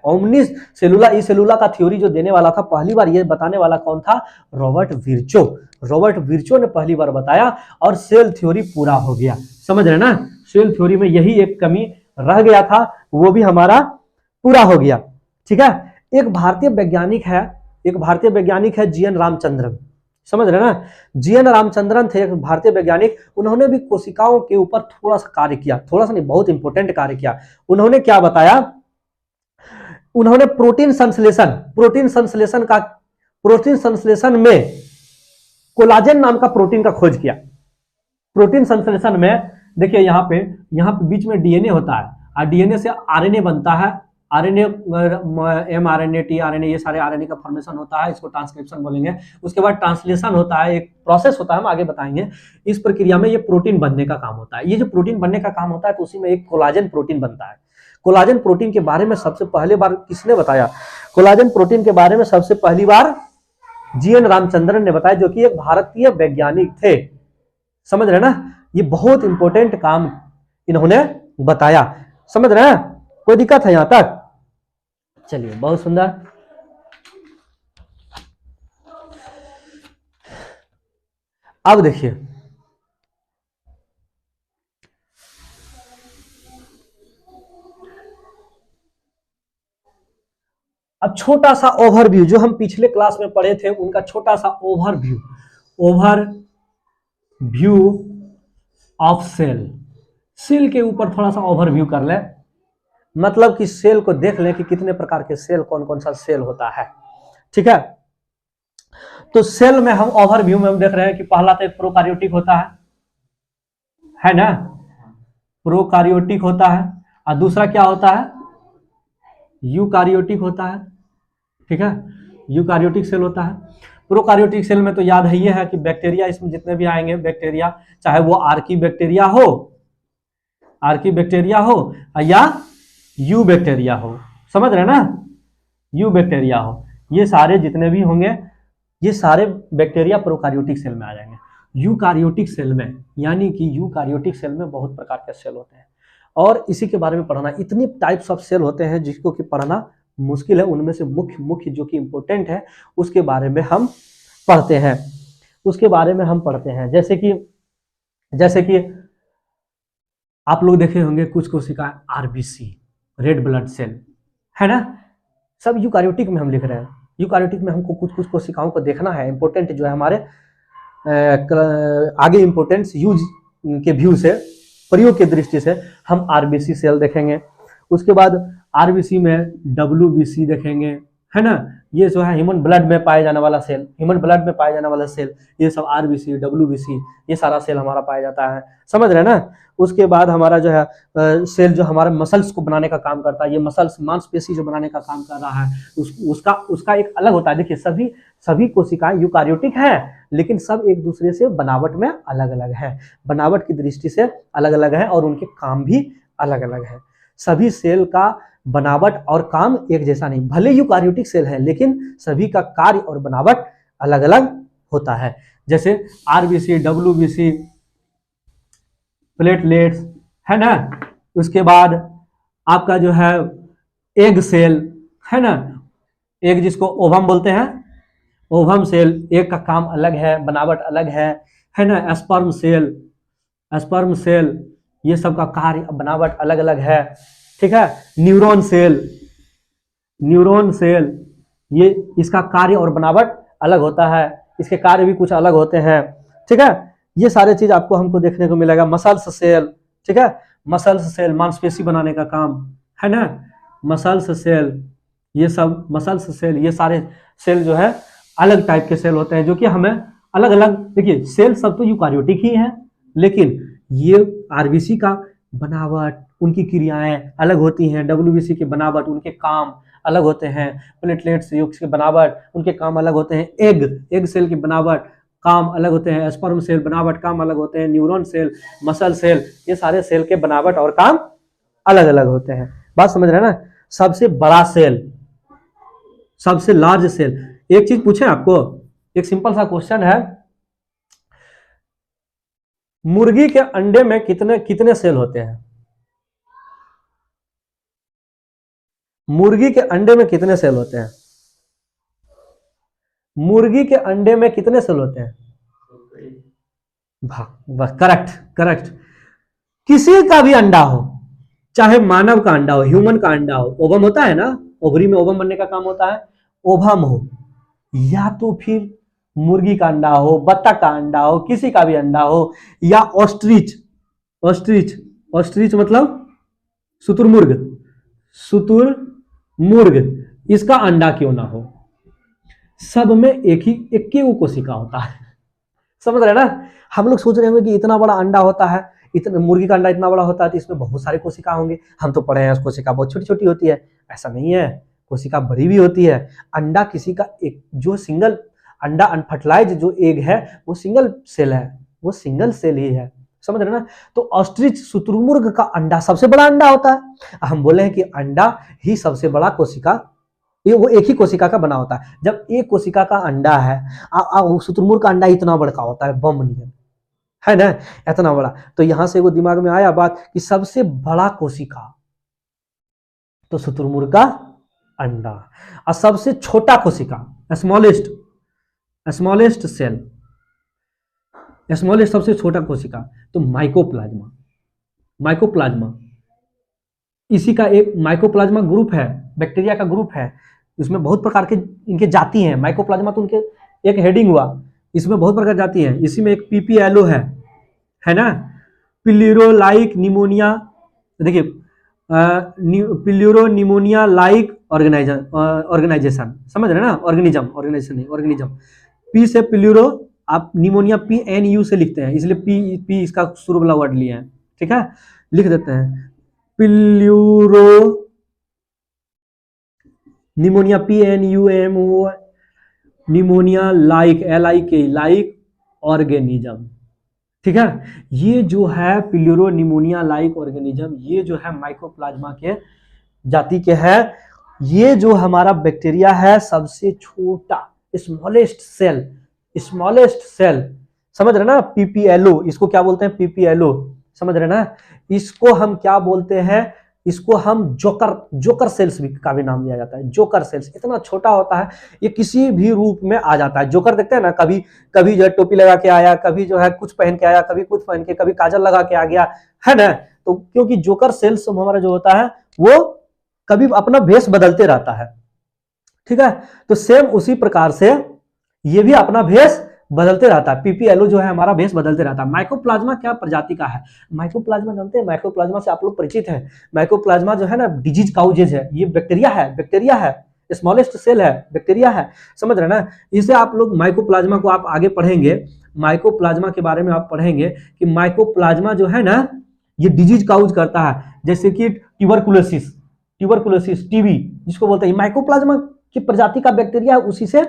ओमनी सेलुला ई सेलुला का थ्योरी जो देने वाला था, पहली बार ये बताने वाला कौन था, रॉबर्ट विर्चो ने पहली बार बताया, और सेल थ्योरी पूरा हो गया। समझ रहे ना, सेल थ्योरी में यही एक कमी रह गया था, वो भी हमारा पूरा हो गया, ठीक है। एक भारतीय वैज्ञानिक है जीएन रामचंद्रन, समझ रहे ना, जीएन रामचंद्रन थे एक भारतीय वैज्ञानिक। उन्होंने भी कोशिकाओं के ऊपर थोड़ा सा कार्य किया, थोड़ा सा नहीं, बहुत इंपॉर्टेंट कार्य किया। उन्होंने क्या बताया, उन्होंने प्रोटीन संश्लेषण में कोलाजन नाम का प्रोटीन का खोज किया। प्रोटीन संश्लेषण में देखिए, यहाँ पे बीच में डीएनए होता है, और डीएनए से आरएनए बनता है, आरएनए, एमआरएनए, टीआरएनए, ये सारे आरएनए का फॉर्मेशन होता है, इसको ट्रांसक्रिप्शन बोलेंगे। उसके बाद ट्रांसलेशन होता है, एक प्रोसेस होता है, हम आगे बताएंगे। इस प्रक्रिया में ये प्रोटीन बनने का काम होता है। ये जो प्रोटीन बनने का काम होता है, तो उसी में एक कोलाजन प्रोटीन बनता है। कोलाजन प्रोटीन के बारे में सबसे पहले बार किसने बताया, कोलाजन प्रोटीन के बारे में सबसे पहली बार जीएन रामचंद्रन ने बताया, जो कि एक भारतीय वैज्ञानिक थे। समझ रहे ना, ये बहुत इंपॉर्टेंट काम इन्होंने बताया। समझ रहे हैं, कोई दिक्कत है यहां तक? चलिए, बहुत सुंदर। अब देखिए, अब छोटा सा ओवरव्यू, जो हम पिछले क्लास में पढ़े थे उनका छोटा सा ओवरव्यू ऑफ सेल के ऊपर थोड़ा सा ओवरव्यू कर ले, मतलब कि सेल को देख लें कि कितने प्रकार के सेल, कौन कौन सा सेल होता है, ठीक है। तो सेल में हम ओवरव्यू में हम देख रहे हैं कि पहला तो एक प्रोकार्योटिक होता है ना, प्रोकार्योटिक होता है, और दूसरा क्या होता है, यूकार्योटिक होता है, ठीक है, यूकार्योटिक सेल होता है। प्रोकार्योटिक सेल में तो याद है, ये है कि बैक्टीरिया इसमें जितने भी आएंगे, बैक्टीरिया चाहे वो आर्की बैक्टीरिया हो या यू बैक्टीरिया हो, समझ रहे ना, यू बैक्टीरिया हो, ये सारे जितने भी होंगे, ये सारे बैक्टीरिया प्रोकार्योटिक सेल में आ जाएंगे। यूकार्योटिक सेल में, यानी कि यूकार्योटिक सेल में बहुत प्रकार के सेल होते हैं, और इसी के बारे में पढ़ना, इतनी टाइप्स ऑफ सेल होते हैं जिसको कि पढ़ना मुश्किल है। उनमें से मुख्य जो कि इंपॉर्टेंट है उसके बारे में हम पढ़ते हैं, जैसे कि आप लोग देखे होंगे कुछ कोशिका आरबीसी, रेड ब्लड सेल, है ना, सब यूकार्योटिक में हम लिख रहे हैं। यूकार्योटिक में हमको कुछ कोशिकाओं को देखना है, इंपॉर्टेंट जो है हमारे आगे इंपोर्टेंस यूज के व्यू से, प्रयोग की दृष्टि से हम आरबीसी सेल देखेंगे। उसके बाद आरबीसी में डब्ल्यूबीसी देखेंगे, है ना। ये जो है ह्यूमन ब्लड में पाया जाने वाला सेल, ह्यूमन ब्लड में पाया जाने वाला सेल, ये सब आरबीसी डब्ल्यूबीसी ये सारा सेल हमारा पाया जाता है, समझ रहे हैं ना। उसके बाद हमारा जो है सेल जो हमारे मसल्स को बनाने का काम करता है, ये मसल्स मांसपेशी जो बनाने का काम कर रहा है, उसका एक अलग होता है। देखिए सभी कोशिकाएं यूकार्योटिक हैं, लेकिन सब एक दूसरे से बनावट में अलग अलग है, बनावट की दृष्टि से अलग अलग है और उनके काम भी अलग अलग है। सभी सेल का बनावट और काम एक जैसा नहीं, भले यूकार्योटिक सेल है लेकिन सभी का कार्य और बनावट अलग अलग होता है। जैसे आरबीसी, डब्ल्यूबीसी, प्लेटलेट्स, है ना। उसके बाद आपका जो है एग सेल, है ना, एग जिसको ओवम बोलते हैं, ओवम सेल, एग का काम अलग है, बनावट अलग है ना। स्पर्म सेल ये सब का कार्य बनावट अलग अलग है, ठीक है। न्यूरॉन सेल ये इसका कार्य और बनावट अलग होता है, इसके कार्य भी कुछ अलग होते हैं, ठीक है। ये सारे चीज आपको हमको देखने को मिलेगा। मसल्स सेल, ठीक है, मसल्स सेल मांसपेशी बनाने का काम, है ना। मसल्स सेल, ये सब मसल्स सेल, ये सारे सेल जो है अलग टाइप के सेल होते हैं, जो कि हमें अलग अलग, देखिए सेल सब तो यूकार्योटिक ही है, लेकिन ये आरबीसी का बनावट, उनकी क्रियाएं अलग होती हैं, डब्ल्यूबीसी की बनावट, उनके काम अलग होते हैं, प्लेटलेट्स की बनावट, उनके काम अलग होते हैं, एग सेल की बनावट, काम अलग होते हैं, स्पर्म सेल बनावट, काम अलग होते हैं, न्यूरॉन सेल, मसल सेल, ये सारे सेल के बनावट और काम अलग अलग होते हैं। बात समझ रहे हैं ना। सबसे बड़ा सेल, सबसे लार्ज सेल, एक चीज पूछे आपको, एक सिंपल सा क्वेश्चन है, मुर्गी के अंडे में कितने सेल होते हैं? मुर्गी के अंडे में कितने सेल होते हैं? मुर्गी के अंडे में कितने सेल होते हैं? बस करेक्ट। किसी का भी अंडा हो, चाहे मानव का अंडा हो, ह्यूमन का अंडा हो, ओवम होता है ना, ओवरी में ओवम बनने का काम होता है, ओवम हो या तो फिर मुर्गी का अंडा हो, बत्तख का अंडा हो, किसी का भी अंडा हो, या ऑस्ट्रिच मतलब शुतुरमुर्ग, इसका अंडा क्यों ना हो, सब में एक ही वो कोशिका होता है, समझ रहे ना। हम लोग सोच रहे होंगे कि इतना बड़ा अंडा होता है, इतना मुर्गी का अंडा इतना बड़ा होता है तो इसमें बहुत सारे कोशिका होंगे, हम तो पढ़े हैं कोशिका बहुत छोटी छोटी होती है, ऐसा नहीं है, कोशिका बड़ी भी होती है। अंडा किसी का एक जो सिंगल अंडा अनफर्टिलाइज जो एग है वो सिंगल सेल है, वो सिंगल सेल ही है, समझ रहे ना। तो ऑस्ट्रिच शुतुरमुर्ग का अंडा सबसे बड़ा अंडा होता है। हम बोले हैं कि अंडा ही सबसे बड़ा कोशिका, ये वो एक ही कोशिका का बना होता है। जब एक कोशिका का अंडा है, शुतुरमुर्ग का अंडा इतना बड़ा होता है, बम नहीं है ना, इतना बड़ा। तो यहां से वो दिमाग में आया बात कि सबसे बड़ा कोशिका तो शुतुरमुर्ग का अंडा, और सबसे छोटा कोशिका स्मॉलेस्ट सेल, स्मॉलेस्ट सबसे छोटा कोशिका तो माइकोप्लाज्मा, इसी का एक माइकोप्लाज्मा ग्रुप है, बैक्टीरिया का ग्रुप है, इसमें बहुत प्रकार के इनके जाति हैं। माइकोप्लाज्मा तो उनके एक हेडिंग हुआ, इसमें बहुत प्रकार जाति है। इसी में एक पीपीएलओ है ना, पिल्यूरोलाइक निमोनिया, देखिए पिल्यूरो निमोनिया लाइक ऑर्गेनाइजेशन, समझ रहे ना, ऑर्गेनिज्म, पी से पिल्यूरो, आप निमोनिया PNU से लिखते हैं, इसलिए पी इसका शुरू वाला वर्ड लिए हैं, ठीक है, लिख देते हैं pleuropneumonia PNUMO, pneumonia like like organism, ठीक है। ये जो है पिल्यूरो निमोनिया लाइक ऑर्गेनिज्म, ये जो है माइकोप्लाज्मा के जाति के है। ये जो हमारा बैक्टीरिया है सबसे छोटा स्मॉलेस्ट सेल, समझ रहे ना, पीपीएलओ, इसको क्या बोलते हैं, पीपीएलओ, समझ रहे ना। इसको हम क्या बोलते हैं, इसको हम जोकर सेल्स भी का भी नाम दिया जाता है। जोकर सेल्स इतना छोटा होता है, ये किसी भी रूप में आ जाता है। जोकर देखते हैं ना, कभी जो है टोपी लगा के आया, कभी जो है कुछ पहन के आया, कभी कुछ पहन के, कभी काजल लगा के आ गया, है ना। तो क्योंकि जोकर सेल्स हमारा जो होता है वो कभी अपना भेष बदलते रहता है, ठीक है। तो सेम उसी प्रकार से ये भी अपना भेष बदलते रहता है, पीपीएलओ जो है हमारा बेस बदलते रहता है। माइकोप्लाज्मा क्या प्रजाति का है? माइकोप्लाज्मा जानते हैं, माइकोप्लाज्मा से आप लोग परिचित हैं। माइकोप्लाज्मा जो है ना डिजीज काउजेज है, ये बैक्टीरिया है, स्मॉलेस्ट सेल है, बैक्टीरिया है, समझ रहे ना। इसे आप लोग माइकोप्लाज्मा को आप आगे पढ़ेंगे, माइकोप्लाज्मा के बारे में आप पढ़ेंगे कि माइकोप्लाज्मा जो है ना ये डिजीज काउज करता है, जैसे कि ट्यूबरकुलोसिस टीबी जिसको बोलते हैं, माइकोप्लाज्मा की प्रजाति का बैक्टीरिया उसी से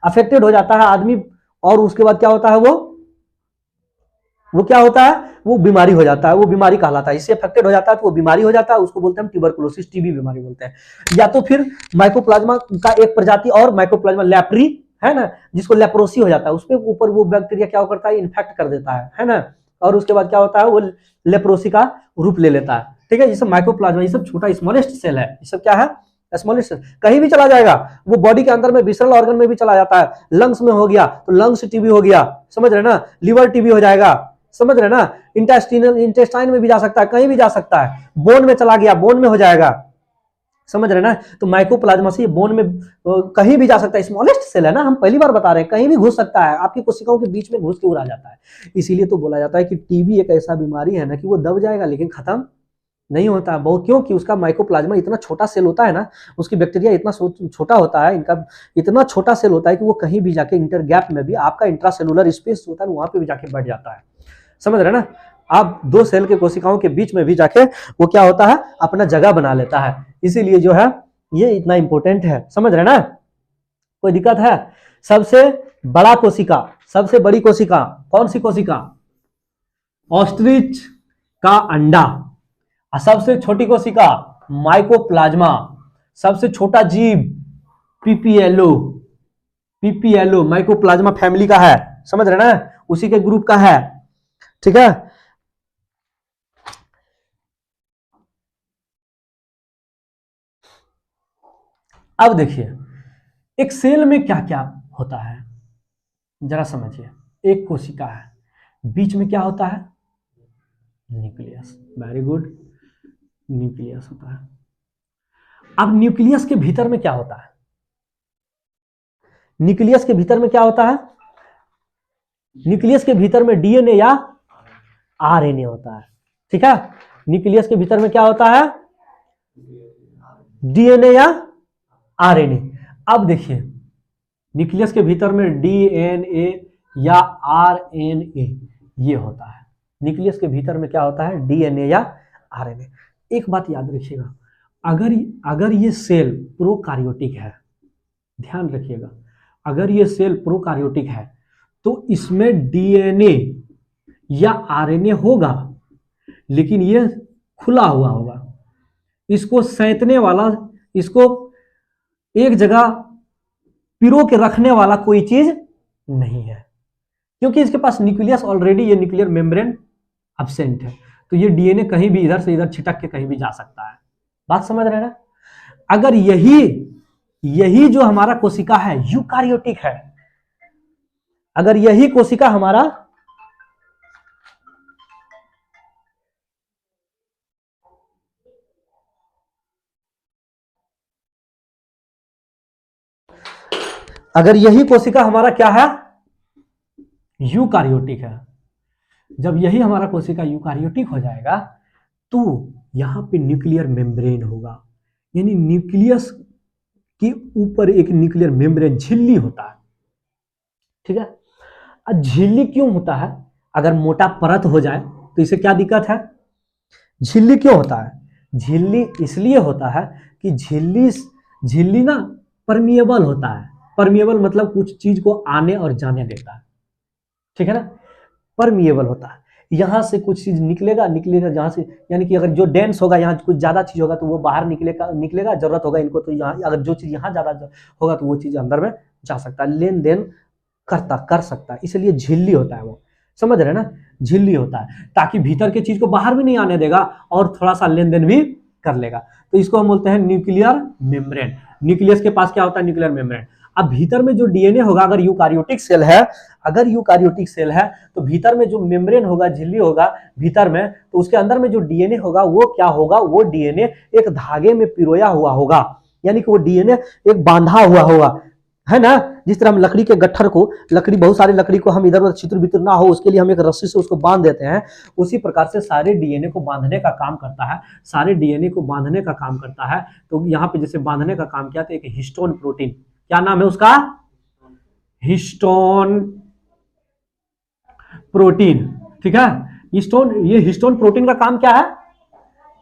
अफेक्टेड हो जाता है आदमी, और उसके बाद क्या होता है, वो क्या होता है, वो बीमारी हो जाता है, वो बीमारी कहलाता है, इससे अफेक्टेड हो जाता है तो वो बीमारी हो जाता है, उसको बोलते हैं ट्यूबरकुलोसिस टीबी बीमारी बोलते हैं। या तो फिर माइकोप्लाज्मा का एक प्रजाति और माइकोप्लाज्मा लैप्री है ना, जिसको लेप्रोसी हो जाता है, उसके ऊपर वो बैक्टीरिया क्या करता है, इन्फेक्ट कर देता है ना, और उसके बाद क्या होता है, वो लेप्रोसी का रूप ले लेता है। ठीक है, ये सब माइकोप्लाज्मा, ये सब छोटा स्मॉलेस्ट सेल है, ये सब क्या है, स्मॉलेस्ट सेल, कहीं भी चला जाएगा, वो बॉडी के अंदर में विसरल ऑर्गन में भी चला जाता है, लंग्स में हो गया तो लंग्स टीबी हो गया, समझ रहे ना, लिवर टीबी हो जाएगा, समझ रहे ना, इंटेस्टाइन में भी जा सकता है, कहीं भी जा सकता है, बोन में चला गया, बोन में हो जाएगा, समझ रहे ना। तो माइकोप्लाज्मा से ये बोन में कहीं भी जा सकता है, स्मॉलेस्ट सेल है ना, हम पहली बार बता रहे हैं, कहीं भी घुस सकता है, आपकी कोशिकाओं के बीच में घुस के उड़ा जाता है। इसीलिए तो बोला जाता है कि टीबी एक ऐसा बीमारी है ना कि वो दब जाएगा लेकिन खत्म नहीं होता, बहुत क्योंकि उसका माइकोप्लाज्मा इतना छोटा सेल होता है ना, उसकी बैक्टीरिया इतना छोटा होता है, इनका इतना छोटा सेल होता है कि वो कहीं भी जाके इंटरगैप में भी, आपका इंट्रासेलुलर स्पेस होता है वहां पे भी जाके बैठ जाता है, समझ रहे ना। आप दो सेल के कोशिकाओं के बीच में भी जाके वो क्या होता है, अपना जगह बना लेता है, इसीलिए जो है ये इतना इंपॉर्टेंट है, समझ रहे ना। कोई दिक्कत है? सबसे बड़ा कोशिका, सबसे बड़ी कोशिका कौन सी कोशिका, ऑस्ट्रिच का अंडा, और सबसे छोटी कोशिका माइकोप्लाज्मा, सबसे छोटा जीव पीपीएलओ माइकोप्लाज्मा फैमिली का है, समझ रहे ना, उसी के ग्रुप का है, ठीक है। अब देखिए एक सेल में क्या क्या होता है, जरा समझिए। एक कोशिका है, बीच में क्या होता है, न्यूक्लियस, वेरी गुड, न्यूक्लियस होता है। अब न्यूक्लियस के भीतर में क्या होता है, न्यूक्लियस के भीतर में क्या होता है, न्यूक्लियस के भीतर में डीएनए या आरएनए होता है, ठीक है। न्यूक्लियस के भीतर में क्या होता है, डीएनए या आरएनए। अब देखिए न्यूक्लियस के भीतर में डीएनए या आरएनए ये होता है, न्यूक्लियस के भीतर में क्या होता है, डीएनए या आरएनए। एक बात याद रखिएगा, अगर ये सेल प्रोकार्योटिक है, ध्यान रखिएगा, अगर ये सेल प्रोकार्योटिक है तो इसमें डीएनए या आरएनए होगा लेकिन ये खुला हुआ होगा, इसको सैंतने वाला, इसको एक जगह पिरो के रखने वाला कोई चीज नहीं है, क्योंकि इसके पास न्यूक्लियस ऑलरेडी, ये न्यूक्लियर मेम्ब्रेन एब्सेंट है, तो ये डीएनए कहीं भी इधर से इधर छिटक के कहीं भी जा सकता है, बात समझ रहे हैं ना। अगर यही जो हमारा कोशिका है यूकारियोटिक है, अगर यही कोशिका हमारा क्या है, यूकारियोटिक है, जब यही हमारा कोशिका यूकारियोटिक हो जाएगा तो यहां पे न्यूक्लियर मेम्ब्रेन होगा, यानी न्यूक्लियस के ऊपर एक न्यूक्लियर मेम्ब्रेन झिल्ली होता है, ठीक है। अब झिल्ली क्यों होता है, अगर मोटा परत हो जाए तो इसे क्या दिक्कत है, झिल्ली क्यों होता है, झिल्ली इसलिए होता है कि झिल्ली ना परमिएबल होता है, परमिएबल मतलब कुछ चीज को आने और जाने देता है, ठीक है ना, परमिएबल होता है, यहां से कुछ चीज निकलेगा जहां से, यानी कि अगर जो डेंस होगा, यहाँ कुछ ज्यादा चीज होगा तो वो बाहर निकलेगा, जरूरत होगा इनको तो यहाँ, अगर जो चीज यहाँ ज्यादा होगा तो वो चीज अंदर में जा सकता है, लेन देन कर सकता है, इसलिए झिल्ली होता है वो, समझ रहे ना, झिल्ली होता है ताकि भीतर के चीज को बाहर भी नहीं आने देगा और थोड़ा सा लेन देन भी कर लेगा, तो इसको हम बोलते हैं न्यूक्लियर मेम्ब्रेन। न्यूक्लियस के पास क्या होता है, न्यूक्लियर मेम्ब्रेन। अब भीतर में जो डीएनए होगा, अगर यूकारियोटिक सेल है तो भीतर में जो मेम्ब्रेन होगा, झिल्ली होगा भीतर में, तो उसके अंदर में जो डीएनए होगा वो क्या होगा, वो डीएनए एक धागे में पिरोया हुआ होगा, यानी कि वो डीएनए एक बांधा हुआ होगा, है ना। जिस तरह हम लकड़ी के गट्ठर को, लकड़ी बहुत सारी लकड़ी को हम इधर उधर छितर बितर ना हो उसके लिए हम एक रस्सी से उसको बांध देते हैं, उसी प्रकार से सारे डीएनए को बांधने का काम करता है, सारे डीएनए को बांधने का काम करता है। तो यहाँ पे जैसे बांधने का काम किया तो एक हिस्टोन प्रोटीन, क्या नाम है उसका, हिस्टोन प्रोटीन, ठीक है। ये हिस्टोन प्रोटीन का काम क्या है,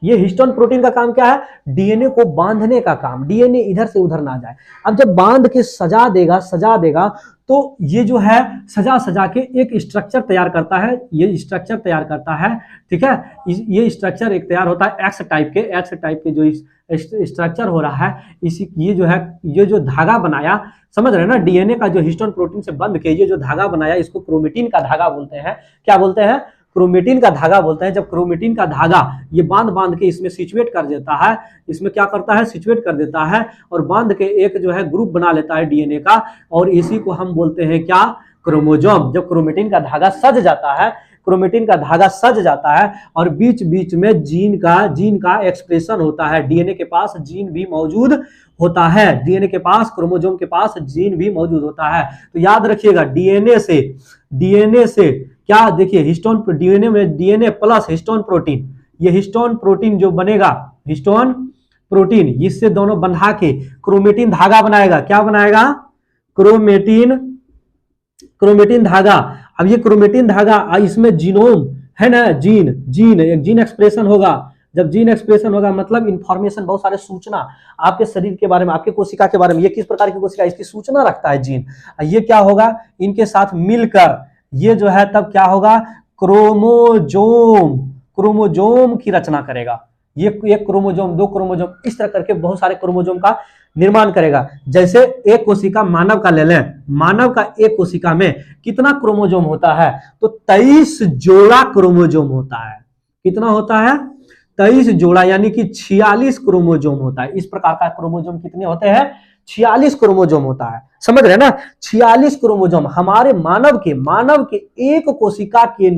ये हिस्टोन प्रोटीन का काम क्या है, डीएनए को बांधने का काम, डीएनए इधर से उधर ना जाए। अब जब बांध के सजा देगा तो ये जो है सजा के एक स्ट्रक्चर तैयार करता है, ये स्ट्रक्चर तैयार करता है, ठीक है। ये स्ट्रक्चर एक तैयार होता है एक्स टाइप के जो स्ट्रक्चर हो रहा है, इसी ये जो है, ये जो धागा बनाया, समझ रहे हैं ना, डीएनए का जो हिस्टोन प्रोटीन से बंध के ये जो धागा बनाया, इसको क्रोमेटिन का धागा बोलते हैं। क्या बोलते हैं, क्रोमेटिन का धागा बोलते हैं। जब क्रोमेटिन का धागा ये बांध के इसमें सिचुएट कर देता है, इसमें क्या करता है, सिचुएट कर देता है और बांध के एक जो है ग्रुप बना लेता है डीएनए का, और इसी को हम बोलते हैं क्या, क्रोमोजोम। जब क्रोमेटिन का धागा सज जाता है, क्रोमेटिन का धागा सज जाता है और बीच बीच में जीन का एक्सप्रेशन होता है, डीएनए के पास जीन भी मौजूद होता है, डीएनए के पास, क्रोमोजोम के पास जीन भी मौजूद होता है। तो याद रखिएगा, डीएनए से क्या, देखिए हिस्टोन, डीएनए में डीएनए प्लस हिस्टोन प्रोटीन, ये हिस्टोन प्रोटीन जो बनेगा, हिस्टोन प्रोटीन, इससे दोनों बंधा के क्रोमेटिन धागा बनाएगा। क्या बनाएगा, क्रोमेटिन धागा। अब ये क्रोमेटिन धागा, इसमें जीनोम है ना, एक जीन एक्सप्रेशन होगा। जब जीन एक्सप्रेशन होगा मतलब इंफॉर्मेशन, बहुत सारे सूचना आपके शरीर के बारे में, आपके कोशिका के बारे में, ये किस प्रकार की कोशिका, इसकी सूचना रखता है जीन। ये क्या होगा, इनके साथ मिलकर ये जो है तब क्या होगा, क्रोमोजोम की रचना करेगा। ये एक क्रोमोजोम, दो क्रोमोजोम, इस तरह करके बहुत सारे क्रोमोजोम का निर्माण करेगा। जैसे एक कोशिका मानव का ले लें, मानव का एक कोशिका में कितना क्रोमोजोम होता है, तो 23 जोड़ा क्रोमोजोम होता है। कितना होता है, 23 जोड़ा, यानी कि 46 क्रोमोजोम होता है। इस प्रकार का क्रोमोजोम कितने होते हैं, 46 क्रोमोजोम होता है, समझ रहे हैं ना। 46 क्रोमोजोम हमारे मानव के एक कोशिका के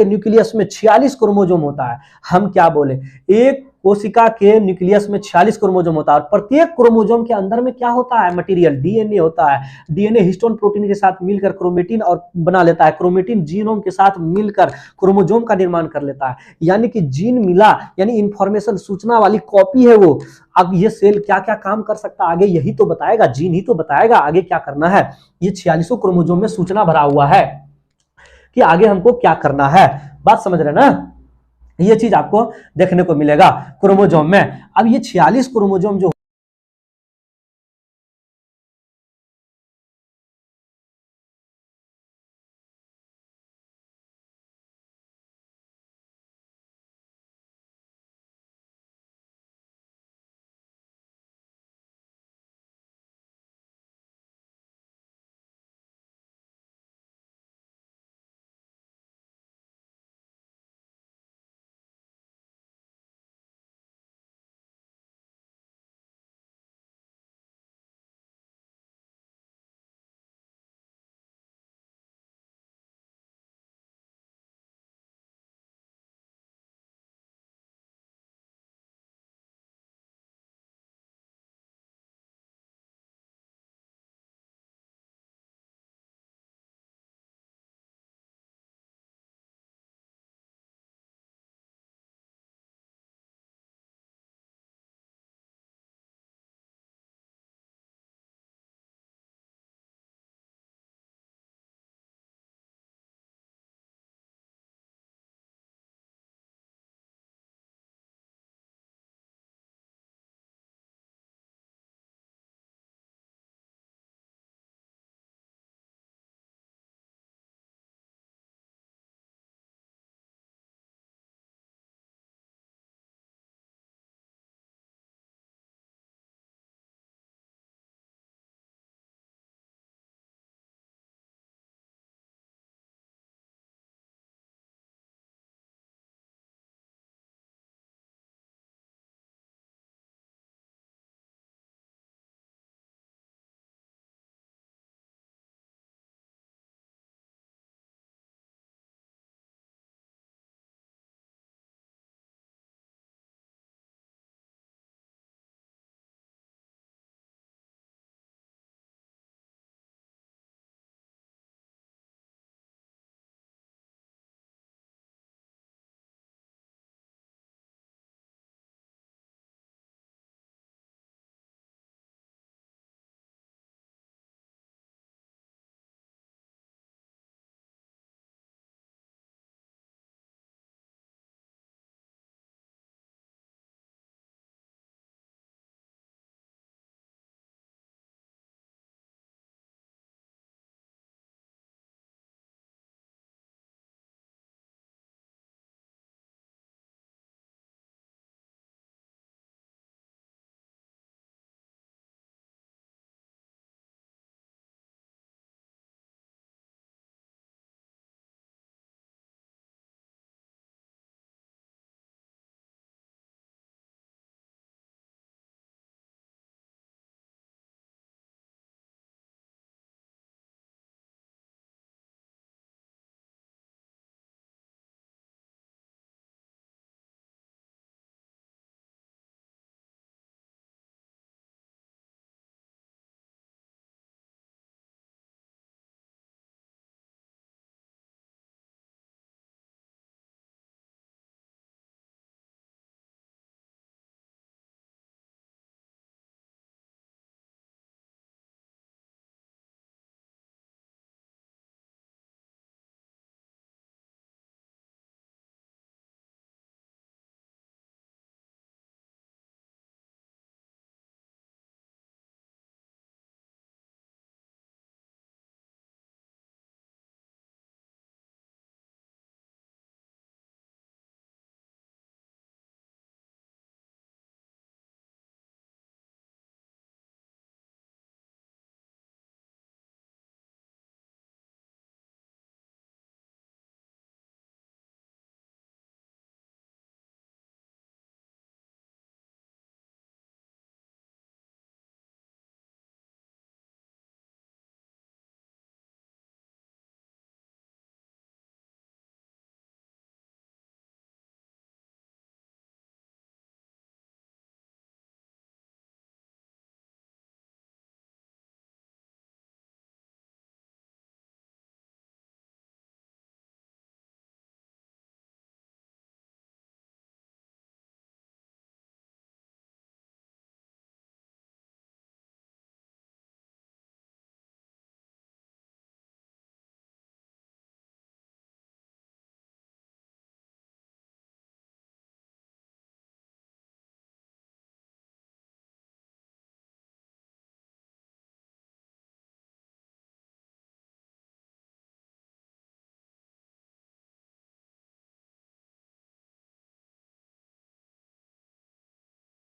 न्यूक्लियस में 46 क्रोमोजोम होता है। हम क्या बोले, एक कोशिका के न्यूक्लियस में 46 क्रोमोजोम होता है, और प्रत्येक क्रोमोजोम के अंदर में क्या होता है, मटेरियल, डीएनए होता है। डीएनए हिस्टोन प्रोटीन के साथ मिलकर क्रोमेटिन और बना लेता है, क्रोमेटिन जीनोम के साथ मिलकर क्रोमोजोम का निर्माण कर लेता है। यानी कि जीन मिला, यानी इंफॉर्मेशन, सूचना वाली कॉपी है वो। अब ये सेल क्या क्या काम कर सकता है आगे, यही तो बताएगा, जीन ही तो बताएगा आगे क्या करना है। ये 46 क्रोमोजोम में सूचना भरा हुआ है कि आगे हमको क्या करना है। बात समझ रहे ना, ये चीज आपको देखने को मिलेगा क्रोमोजोम में। अब ये 46 क्रोमोजोम जो